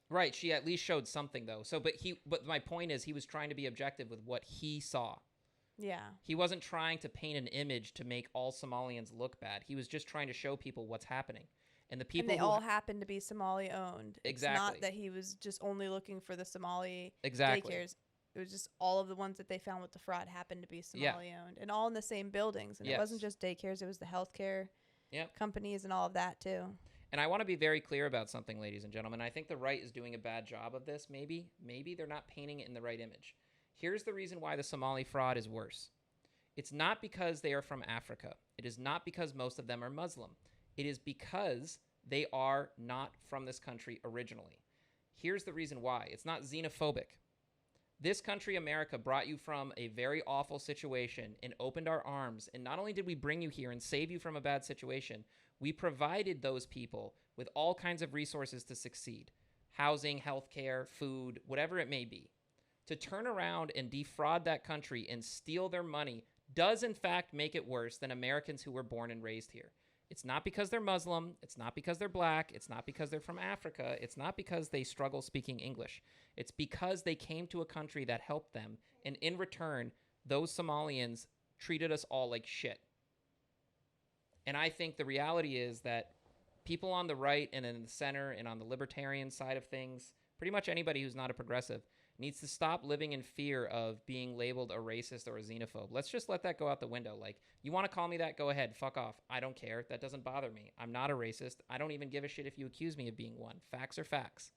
Right, she at least showed something though. But my point is, he was trying to be objective with what he saw. Yeah. He wasn't trying to paint an image to make all Somalians look bad. He was just trying to show people what's happening. And the people they all happen to be Somali owned. Exactly. It's not that he was just only looking for the Somali exactly. daycares. It was just all of the ones that they found with the fraud happened to be Somali owned, and all in the same buildings. And it wasn't just daycares; it was the healthcare companies and all of that too. And I want to be very clear about something, ladies and gentlemen. I think the right is doing a bad job of this. Maybe they're not painting it in the right image. Here's the reason why the Somali fraud is worse. It's not because they are from Africa. It is not because most of them are Muslim. It is because they are not from this country originally. Here's the reason why. It's not xenophobic. This country, America, brought you from a very awful situation and opened our arms. And not only did we bring you here and save you from a bad situation, we provided those people with all kinds of resources to succeed. Housing, healthcare, food, whatever it may be. To turn around and defraud that country and steal their money does in fact make it worse than Americans who were born and raised here. It's not because they're Muslim. It's not because they're black. It's not because they're from Africa. It's not because they struggle speaking English. It's because they came to a country that helped them. And in return, those Somalians treated us all like shit. And I think the reality is that people on the right and in the center and on the libertarian side of things, pretty much anybody who's not a progressive, needs to stop living in fear of being labeled a racist or a xenophobe. Let's just let that go out the window. Like, you want to call me that? Go ahead. Fuck off. I don't care. That doesn't bother me. I'm not a racist. I don't even give a shit if you accuse me of being one. Facts are facts.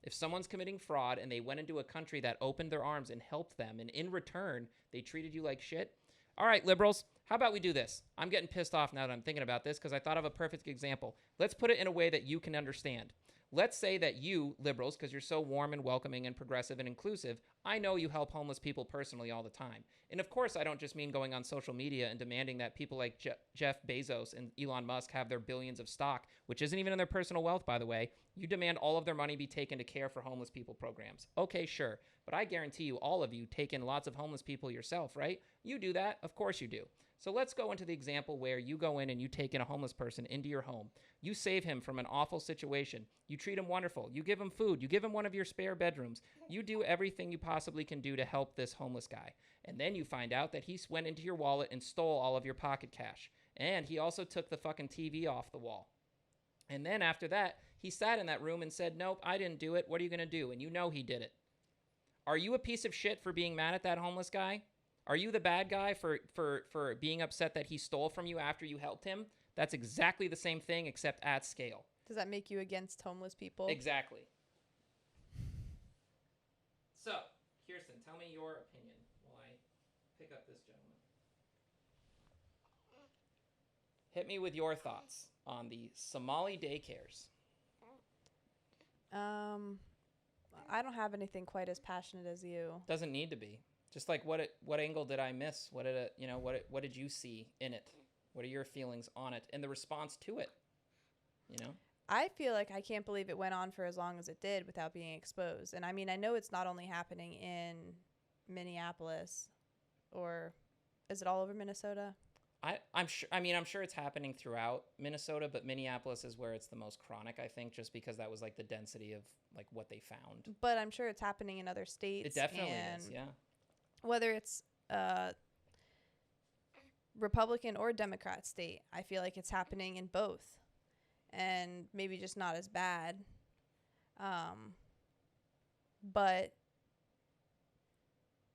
If someone's committing fraud and they went into a country that opened their arms and helped them, and in return, they treated you like shit. All right, liberals, how about we do this? I'm getting pissed off now that I'm thinking about this because I thought of a perfect example. Let's put it in a way that you can understand. Let's say that you, liberals, because you're so warm and welcoming and progressive and inclusive, I know you help homeless people personally all the time. And of course, I don't just mean going on social media and demanding that people like Jeff Bezos and Elon Musk have their billions of stock, which isn't even in their personal wealth, by the way. You demand all of their money be taken to care for homeless people programs. Okay, sure. But I guarantee you, all of you take in lots of homeless people yourself, right? You do that. Of course you do. So let's go into the example where you go in and you take in a homeless person into your home. You save him from an awful situation. You treat him wonderful. You give him food. You give him one of your spare bedrooms. You do everything you possibly can do to help this homeless guy. And then you find out that he went into your wallet and stole all of your pocket cash. And he also took the fucking TV off the wall. And then after that, he sat in that room and said, nope, I didn't do it. What are you going to do? And you know he did it. Are you a piece of shit for being mad at that homeless guy? Are you the bad guy for being upset that he stole from you after you helped him? That's exactly the same thing, except at scale. Does that make you against homeless people? Exactly. So, Kirsten, tell me your opinion while I pick up this gentleman. Hit me with your thoughts on the Somali daycares. I don't have anything quite as passionate as you. Doesn't need to be. Just like what angle did I miss? What did you see in it? What are your feelings on it and the response to it? You know? I feel like I can't believe it went on for as long as it did without being exposed. And I mean, I know it's not only happening in Minneapolis, or is it all over Minnesota? I'm sure it's happening throughout Minnesota, but Minneapolis is where it's the most chronic, I think, just because that was like the density of like what they found. But I'm sure it's happening in other states. It definitely is, yeah. Whether it's Republican or Democrat state, I feel like it's happening in both, and maybe just not as bad. But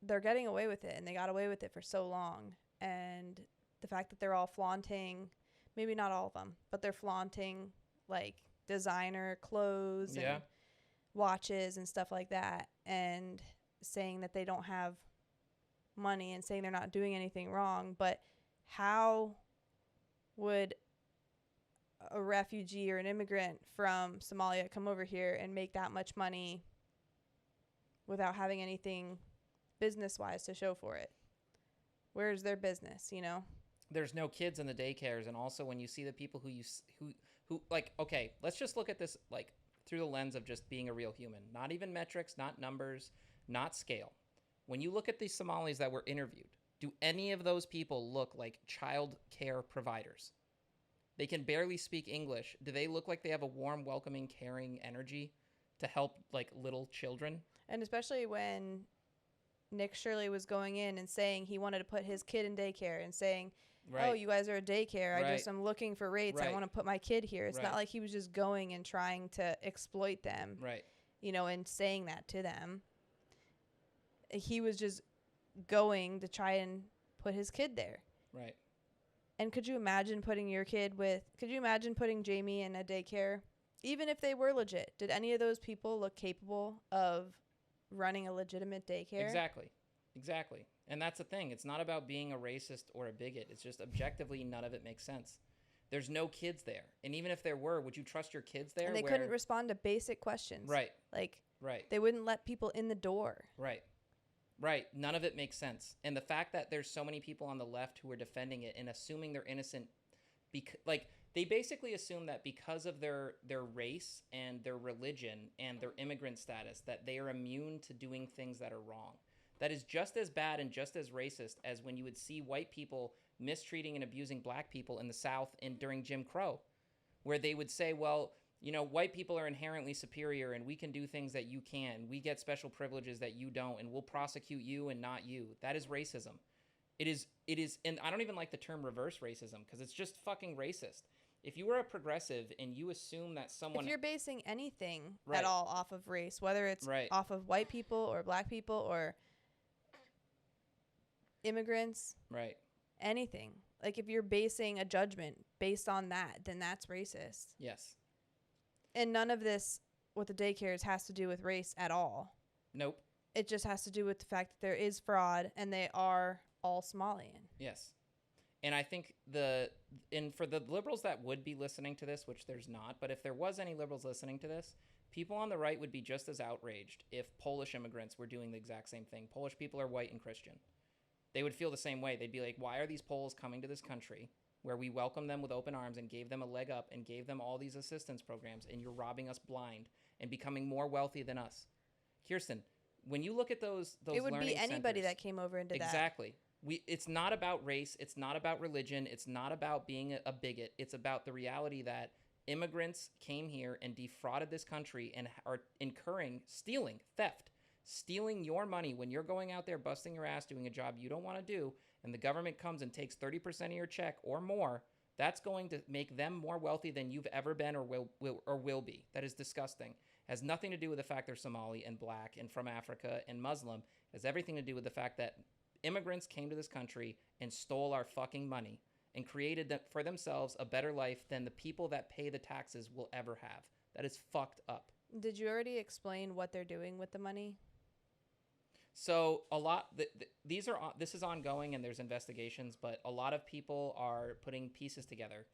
they're getting away with it, and they got away with it for so long. And the fact that they're all flaunting, maybe not all of them, but they're flaunting like designer clothes and watches and stuff like that, and saying that they don't have money and saying they're not doing anything wrong. But how would a refugee or an immigrant from Somalia come over here and make that much money without having anything business-wise to show for it? Where's their business, you know? There's no kids in the daycares. And also when you see the people who like, okay, let's just look at this like through the lens of just being a real human, not even metrics, not numbers, not scale. When you look at these Somalis that were interviewed, do any of those people look like child care providers? They can barely speak English. Do they look like they have a warm, welcoming, caring energy to help like little children? And especially when Nick Shirley was going in and saying he wanted to put his kid in daycare and saying, oh, you guys are a daycare. I'm looking for rates. I want to put my kid here. It's not like he was just going and trying to exploit them, you know, and saying that to them. He was just going to try and put his kid there. Right. And could you imagine putting Jamie in a daycare? Even if they were legit, did any of those people look capable of running a legitimate daycare? Exactly. And that's the thing. It's not about being a racist or a bigot. It's just objectively none of it makes sense. There's no kids there. And even if there were, would you trust your kids there? And they couldn't respond to basic questions. They wouldn't let people in the door. Right. None of it makes sense. And the fact that there's so many people on the left who are defending it and assuming they're innocent, they basically assume that because of their race and their religion and their immigrant status, that they are immune to doing things that are wrong. That is just as bad and just as racist as when you would see white people mistreating and abusing black people in the South during Jim Crow, where they would say, well, you know, white people are inherently superior and we can do things that you can. We get special privileges that you don't, and we'll prosecute you and not you. That is racism. It is, and I don't even like the term reverse racism because it's just fucking racist. If you are a progressive and you assume that someone... If you're basing anything at all off of race, whether it's off of white people or black people or immigrants, anything. Like if you're basing a judgment based on that, then that's racist. Yes. And none of this with the daycares has to do with race at all. Nope. It just has to do with the fact that there is fraud and they are all Somalian. Yes. And I think for the liberals that would be listening to this, which there's not, but if there was any liberals listening to this, people on the right would be just as outraged if Polish immigrants were doing the exact same thing. Polish people are white and Christian. They would feel the same way. They'd be like, why are these Poles coming to this country where we welcomed them with open arms and gave them a leg up and gave them all these assistance programs, and you're robbing us blind and becoming more wealthy than us. Kirsten, when you look at those it would learning be anybody centers, that came over into that. exactly. It's not about race. It's not about religion. It's not about being a bigot. It's about the reality that immigrants came here and defrauded this country and are stealing, theft, stealing your money when you're going out there busting your ass doing a job you don't want to do, and the government comes and takes 30% of your check or more. That's going to make them more wealthy than you've ever been or will be. That is disgusting. It has nothing to do with the fact they're Somali and black and from Africa and Muslim. It has everything to do with the fact that immigrants came to this country and stole our fucking money and created for themselves a better life than the people that pay the taxes will ever have. That is fucked up. Did you already explain what they're doing with the money? So a lot, this is ongoing and there's investigations, but a lot of people are putting pieces together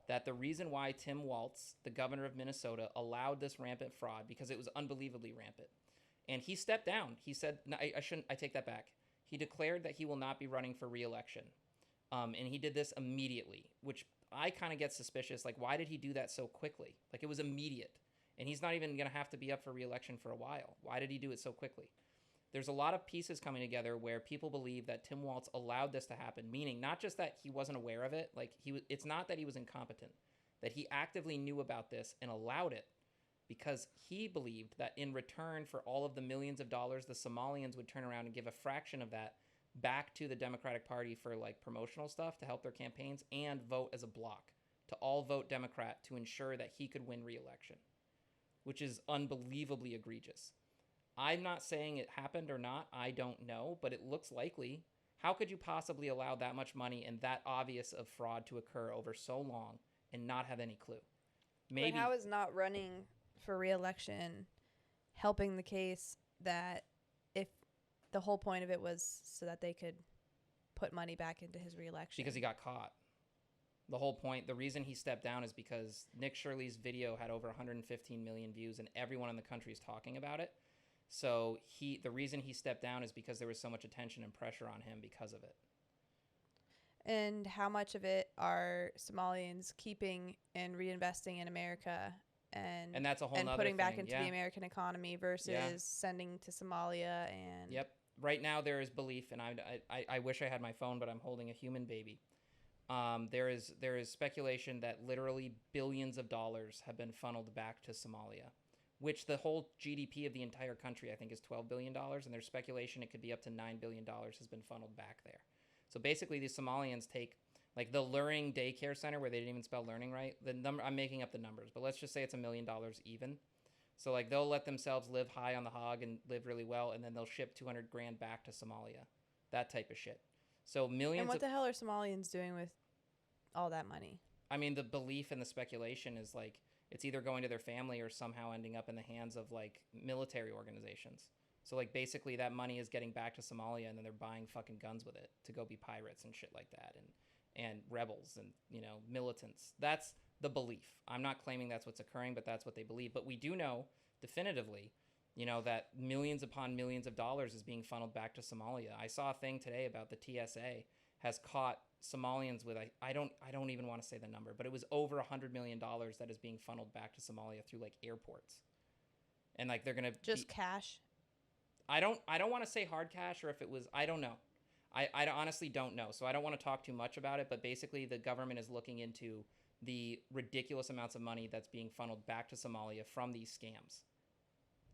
that the reason why Tim Walz, the governor of Minnesota, allowed this rampant fraud, because it was unbelievably rampant. And he stepped down. He said, no, I take that back. He declared that he will not be running for re-election. And he did this immediately, which I kind of get suspicious. Like, why did he do that so quickly? Like, it was immediate. And he's not even going to have to be up for re-election for a while. Why did he do it so quickly? There's a lot of pieces coming together where people believe that Tim Walz allowed this to happen, meaning not just that he wasn't aware of it. Like, it's not that he was incompetent, that he actively knew about this and allowed it because he believed that in return for all of the millions of dollars, the Somalians would turn around and give a fraction of that back to the Democratic Party for like promotional stuff to help their campaigns and vote as a bloc, to all vote Democrat to ensure that he could win re-election, which is unbelievably egregious. I'm not saying it happened or not. I don't know, but it looks likely. How could you possibly allow that much money and that obvious of fraud to occur over so long and not have any clue? Maybe. But how is not running for re-election helping the case that if the whole point of it was so that they could put money back into his re-election? Because he got caught. The whole point, the reason he stepped down is because Nick Shirley's video had over 115 million views and everyone in the country is talking about it. So the reason he stepped down is because there was so much attention and pressure on him because of it. And how much of it are Somalians keeping and reinvesting in America and that's a whole and nother putting back thing. into the American economy versus sending to Somalia and Yep. Right now there is belief, and I wish I had my phone, but I'm holding a human baby. There is speculation that literally billions of dollars have been funneled back to Somalia, which the whole GDP of the entire country, I think, is $12 billion. And there's speculation it could be up to $9 billion has been funneled back there. So basically, these Somalians take, like the Luring daycare center where they didn't even spell learning right. The number, I'm making up the numbers, but let's just say it's $1 million even. So like they'll let themselves live high on the hog and live really well, and then they'll ship 200 grand back to Somalia. That type of shit. So millions. And what the hell are Somalians doing with all that money? I mean, the belief and the speculation is like, it's either going to their family or somehow ending up in the hands of like military organizations. So like basically that money is getting back to Somalia and then they're buying fucking guns with it to go be pirates and shit like that and rebels and, you know, militants. That's the belief. I'm not claiming that's what's occurring, but that's what they believe. But we do know definitively, you know, that millions upon millions of dollars is being funneled back to Somalia. I saw a thing today about the TSA has caught Somalians with, I don't even want to say the number, but it was over $100 million that is being funneled back to Somalia through like airports. And like they're going to just cash. I don't want to say hard cash, or if it was, I don't know. I honestly don't know. So I don't want to talk too much about it, but basically the government is looking into the ridiculous amounts of money that's being funneled back to Somalia from these scams.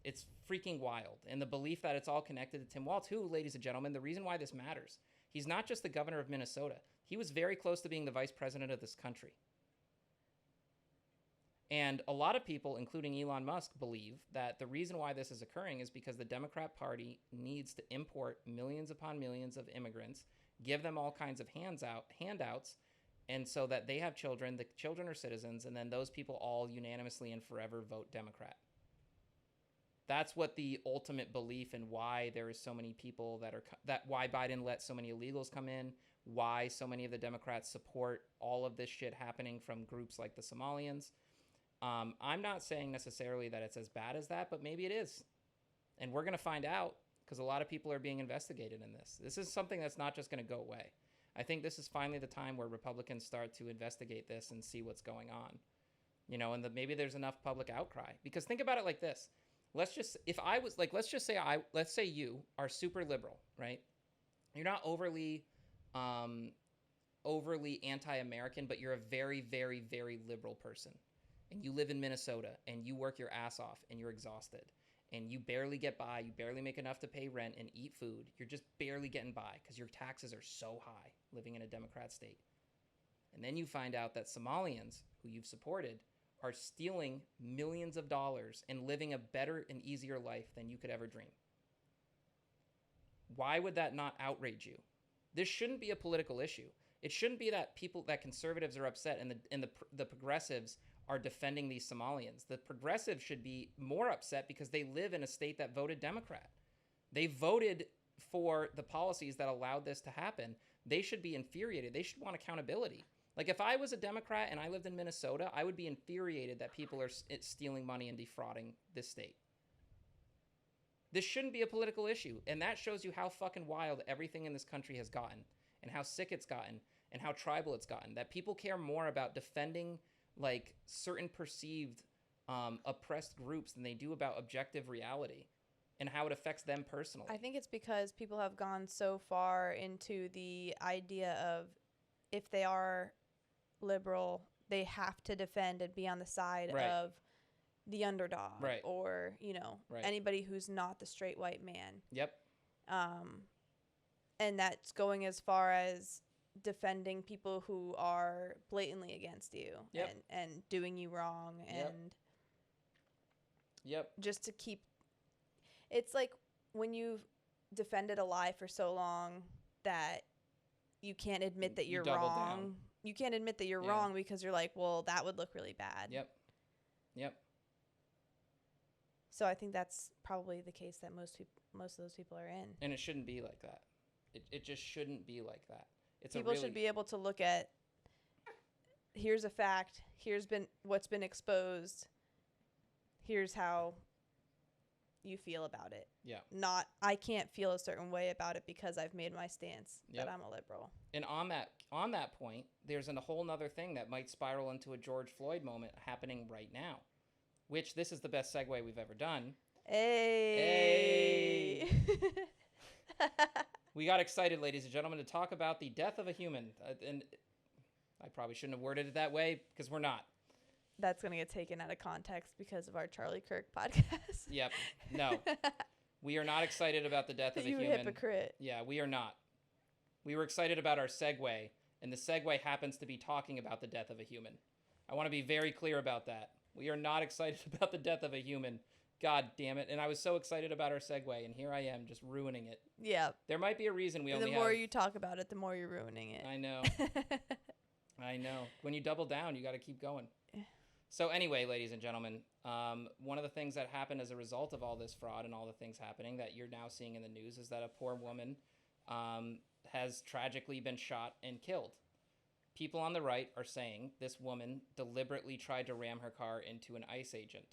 It's freaking wild. And the belief that it's all connected to Tim Walz, who, ladies and gentlemen, the reason why this matters, he's not just the governor of Minnesota. He was very close to being the vice president of this country. And a lot of people, including Elon Musk, believe that the reason why this is occurring is because the Democrat Party needs to import millions upon millions of immigrants, give them all kinds of handouts, and so that they have children, the children are citizens, and then those people all unanimously and forever vote Democrat. That's what the ultimate belief, and why there is so many people why Biden let so many illegals come in, why so many of the Democrats support all of this shit happening from groups like the Somalians. I'm not saying necessarily that it's as bad as that, but maybe it is. And we're going to find out, because a lot of people are being investigated in this. This is something that's not just going to go away. I think this is finally the time where Republicans start to investigate this and see what's going on. And maybe there's enough public outcry. Because think about it like this. Let's say you are super liberal, right? You're not overly anti-American, but you're a very, very, very liberal person. And you live in Minnesota and you work your ass off and you're exhausted and you barely get by. You barely make enough to pay rent and eat food. You're just barely getting by because your taxes are so high living in a Democrat state. And then you find out that Somalians who you've supported are stealing millions of dollars and living a better and easier life than you could ever dream. Why would that not outrage you? This shouldn't be a political issue. It shouldn't be that conservatives are upset and the progressives are defending these Somalians. The progressives should be more upset because they live in a state that voted Democrat. They voted for the policies that allowed this to happen. They should be infuriated. They should want accountability. Like if I was a Democrat and I lived in Minnesota, I would be infuriated that people are stealing money and defrauding this state. This shouldn't be a political issue. And that shows you how fucking wild everything in this country has gotten and how sick it's gotten and how tribal it's gotten. That people care more about defending like certain perceived oppressed groups than they do about objective reality and how it affects them personally. I think it's because people have gone so far into the idea of if they are liberal, they have to defend and be on the side of the underdog or, anybody who's not the straight white man. Yep. And that's going as far as defending people who are blatantly against you and doing you wrong and just to keep. It's like when you've defended a lie for so long that you can't admit that you're wrong. Down. You can't admit that you're wrong because you're like, well, that would look really bad. Yep. So I think that's probably the case that most of those people are in. And it shouldn't be like that. It just shouldn't be like that. People should be able to look at, here's a fact, here's what's been exposed, here's how you feel about it. Yeah. Not, I can't feel a certain way about it because I've made my stance that I'm a liberal. And on that point, there's a whole nother thing that might spiral into a George Floyd moment happening right now, which this is the best segue we've ever done. Hey. We got excited, ladies and gentlemen, to talk about the death of a human. And I probably shouldn't have worded it that way because we're not. That's going to get taken out of context because of our Charlie Kirk podcast. Yep. No. We are not excited about the death of a human. You hypocrite. Yeah, we are not. We were excited about our segue, and the segue happens to be talking about the death of a human. I want to be very clear about that. We are not excited about the death of a human. God damn it. And I was so excited about our segue, and here I am just ruining it. Yeah. There might be a reason we only have... The more you talk about it, the more you're ruining it. I know. I know. When you double down, you got to keep going. So anyway, ladies and gentlemen, one of the things that happened as a result of all this fraud and all the things happening that you're now seeing in the news is that a poor woman has tragically been shot and killed. People on the right are saying this woman deliberately tried to ram her car into an ICE agent.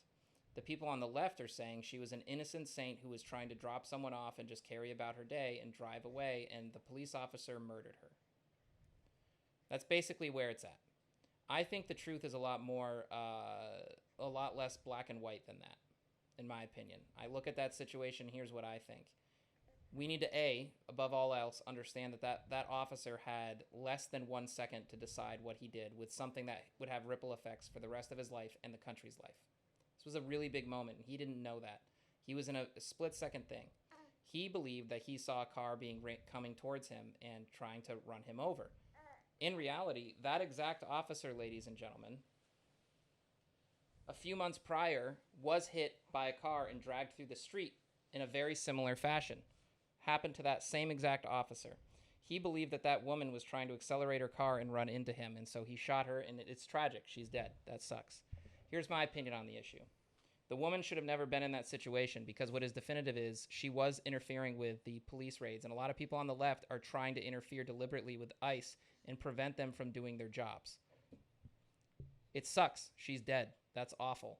The people on the left are saying she was an innocent saint who was trying to drop someone off and just carry about her day and drive away, and the police officer murdered her. That's basically where it's at. I think the truth is a lot less black and white than that, in my opinion. I look at that situation, here's what I think. We need to, above all else, understand that officer had less than 1 second to decide what he did with something that would have ripple effects for the rest of his life and the country's life. This was a really big moment. He didn't know that. He was in a split-second thing. He believed that he saw a car coming towards him and trying to run him over. In reality, that exact officer, ladies and gentlemen, a few months prior was hit by a car and dragged through the street in a very similar fashion. Happened to that same exact officer. He believed that woman was trying to accelerate her car and run into him, and so he shot her, and it's tragic. She's dead. That sucks. Here's my opinion on the issue. The woman should have never been in that situation because what is definitive is she was interfering with the police raids, and a lot of people on the left are trying to interfere deliberately with ICE and prevent them from doing their jobs. It sucks. She's dead. That's awful.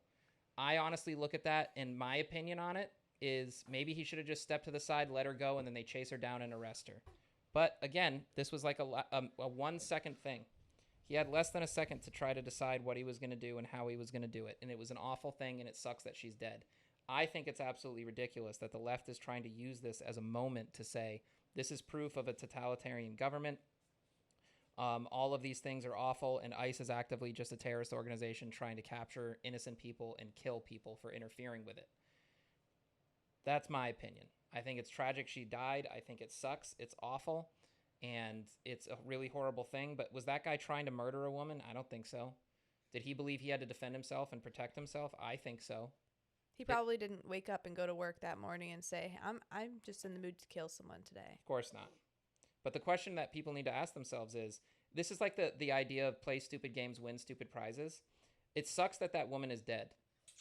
I honestly look at that, and my opinion on it is maybe he should have just stepped to the side, let her go, and then they chase her down and arrest her. But again, this was like a 1 second thing. He had less than a second to try to decide what he was going to do and how he was going to do it. And it was an awful thing, and it sucks that she's dead. I think it's absolutely ridiculous that the left is trying to use this as a moment to say, this is proof of a totalitarian government. All of these things are awful, and ICE is actively just a terrorist organization trying to capture innocent people and kill people for interfering with it. That's my opinion. I think it's tragic she died. I think it sucks. It's awful, and it's a really horrible thing. But was that guy trying to murder a woman? I don't think so. Did he believe he had to defend himself and protect himself? I think so. He probably didn't wake up and go to work that morning and say, I'm just in the mood to kill someone today. Of course not. But the question that people need to ask themselves is, this is like the idea of play stupid games, win stupid prizes. It sucks that that woman is dead.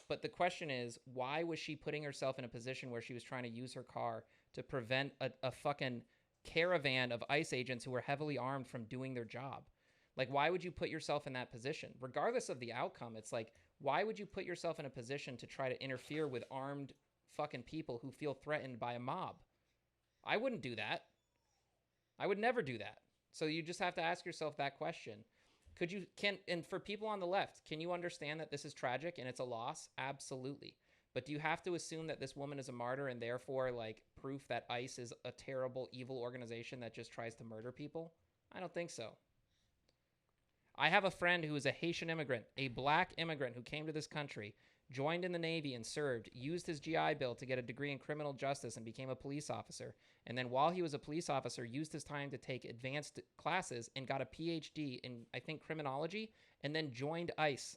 But the question is, why was she putting herself in a position where she was trying to use her car to prevent a fucking caravan of ICE agents who were heavily armed from doing their job? Like, why would you put yourself in that position? Regardless of the outcome, it's like, why would you put yourself in a position to try to interfere with armed fucking people who feel threatened by a mob? I wouldn't do that. I would never do that. So you just have to ask yourself that question. And for people on the left, can you understand that this is tragic and it's a loss? Absolutely. But do you have to assume that this woman is a martyr and therefore like proof that ICE is a terrible, evil organization that just tries to murder people? I don't think so. I have a friend who is a Haitian immigrant, a black immigrant who came to this country, joined in the Navy and served, used his GI Bill to get a degree in criminal justice and became a police officer. And then while he was a police officer, used his time to take advanced classes and got a PhD in, I think, criminology, and then joined ICE.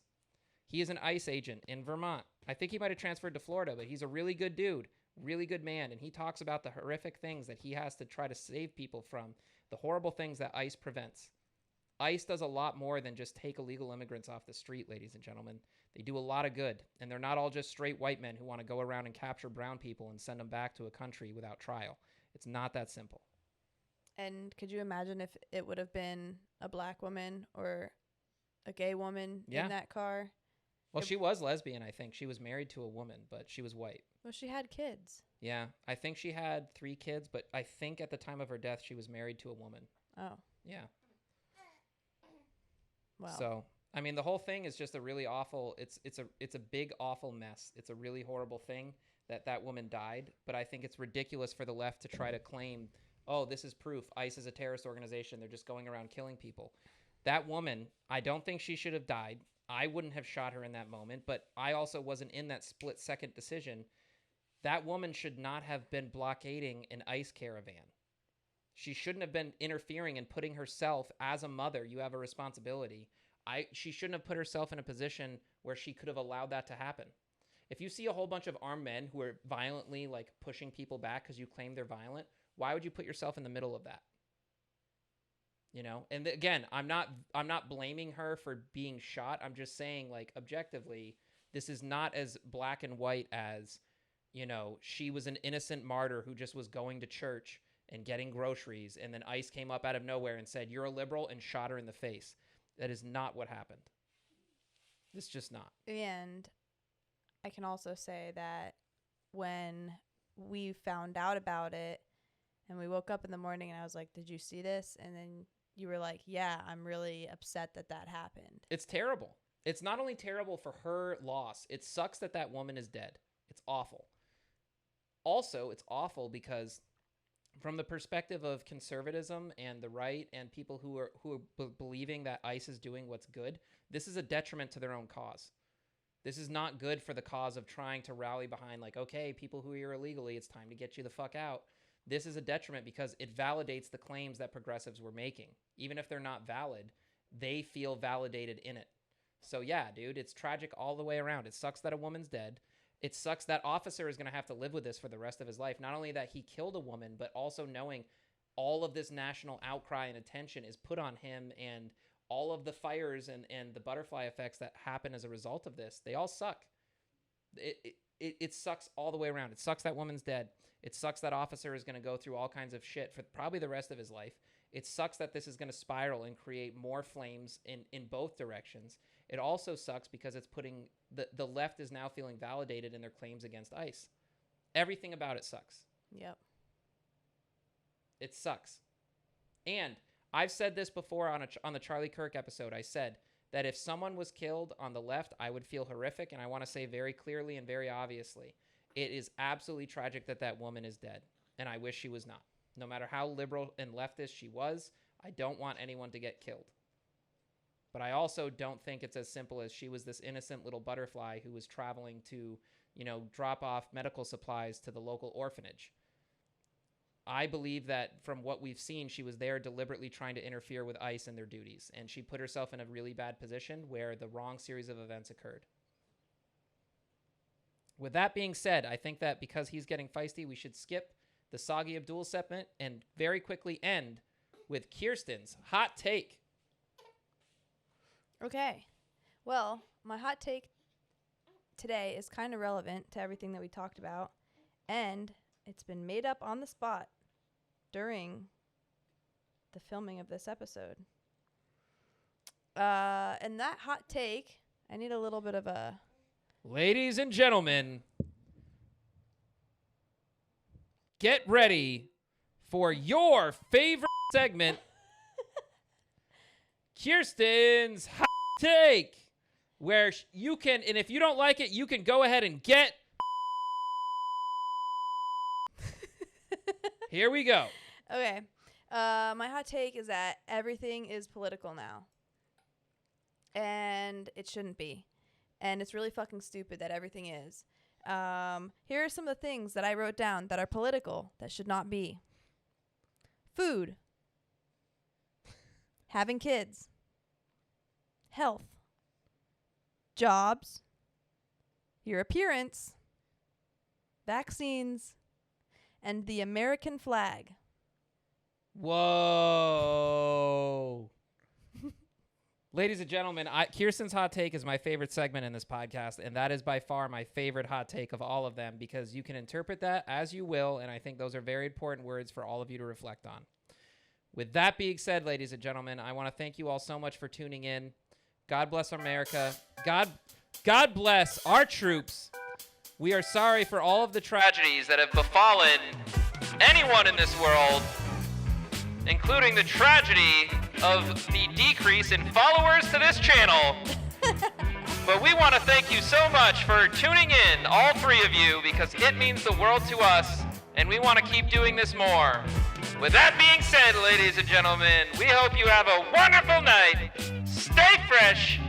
He is an ICE agent in Vermont. I think he might have transferred to Florida, but he's a really good dude, really good man. And he talks about the horrific things that he has to try to save people from, the horrible things that ICE prevents. ICE does a lot more than just take illegal immigrants off the street, ladies and gentlemen. They do a lot of good, and they're not all just straight white men who want to go around and capture brown people and send them back to a country without trial. It's not that simple. And could you imagine if it would have been a black woman or a gay woman in that car? Well, she was lesbian, I think. She was married to a woman, but she was white. Well, she had kids. Yeah, I think she had 3 kids, but I think at the time of her death, she was married to a woman. Oh. Yeah. Wow. So, I mean, the whole thing is just a really awful, it's a big, awful mess. It's a really horrible thing that woman died, but I think it's ridiculous for the left to try to claim, oh, this is proof. ICE is a terrorist organization. They're just going around killing people. That woman, I don't think she should have died. I wouldn't have shot her in that moment, but I also wasn't in that split-second decision. That woman should not have been blockading an ICE caravan. She shouldn't have been interfering and putting herself, as a mother, you have a responsibility. She shouldn't have put herself in a position where she could have allowed that to happen. If you see a whole bunch of armed men who are violently like pushing people back because you claim they're violent, why would you put yourself in the middle of that? You know, and again, I'm not blaming her for being shot. I'm just saying, like, objectively, this is not as black and white as, you know, she was an innocent martyr who just was going to church and getting groceries, and then ICE came up out of nowhere and said, you're a liberal, and shot her in the face. That is not what happened. It's just not. And I can also say that when we found out about it and we woke up in the morning and I was like, did you see this? And then you were like, yeah, I'm really upset that happened. It's terrible. It's not only terrible for her loss, it sucks that that woman is dead. It's awful. Also, it's awful because from the perspective of conservatism and the right and people who are believing that ICE is doing what's good, this is a detriment to their own cause. This is not good for the cause of trying to rally behind, like, okay, people who are here illegally, it's time to get you the fuck out. This is a detriment because it validates the claims that progressives were making. Even if they're not valid, they feel validated in it. So yeah, dude, it's tragic all the way around. It sucks that a woman's dead. It sucks that officer is going to have to live with this for the rest of his life. Not only that he killed a woman, but also knowing all of this national outcry and attention is put on him, and all of the fires and the butterfly effects that happen as a result of this, they all suck. It sucks all the way around. It sucks that woman's dead. It sucks that officer is going to go through all kinds of shit for probably the rest of his life. It sucks that this is going to spiral and create more flames in both directions. It also sucks because it's putting the left is now feeling validated in their claims against ICE. Everything about it sucks. Yep. It sucks. And I've said this before on the Charlie Kirk episode. I said that if someone was killed on the left, I would feel horrific. And I want to say very clearly and very obviously, it is absolutely tragic that that woman is dead. And I wish she was not. No matter how liberal and leftist she was, I don't want anyone to get killed. But I also don't think it's as simple as she was this innocent little butterfly who was traveling to, drop off medical supplies to the local orphanage. I believe that from what we've seen, she was there deliberately trying to interfere with ICE and their duties. And she put herself in a really bad position where the wrong series of events occurred. With that being said, I think that because he's getting feisty, we should skip the Soggy Abdul segment and very quickly end with Kirsten's hot take. Okay. Well, my hot take today is kind of relevant to everything that we talked about. And it's been made up on the spot during the filming of this episode. And that hot take, I need a little bit of a... Ladies and gentlemen, get ready for your favorite segment, Kirsten's hot take, where you can, and if you don't like it, you can go ahead and get... Here we go. Okay. My hot take is that everything is political now. And it shouldn't be. And it's really fucking stupid that everything is. Here are some of the things that I wrote down that are political that should not be. Food. Having kids. Health. Jobs. Your appearance. Vaccines. And the American flag. Whoa. Ladies and gentlemen, Kirsten's hot take is my favorite segment in this podcast, and that is by far my favorite hot take of all of them because you can interpret that as you will, and I think those are very important words for all of you to reflect on. With that being said, ladies and gentlemen, I want to thank you all so much for tuning in. God bless America. God bless our troops. We are sorry for all of the tragedies that have befallen anyone in this world, including the tragedy of the decrease in followers to this channel. But we want to thank you so much for tuning in, all three of you, because it means the world to us, and we want to keep doing this more. With that being said, ladies and gentlemen, we hope you have a wonderful night. Stay fresh,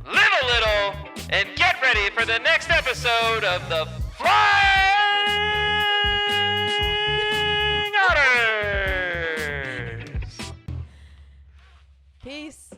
live a little, and get ready for the next episode of the Flying Otters. Peace.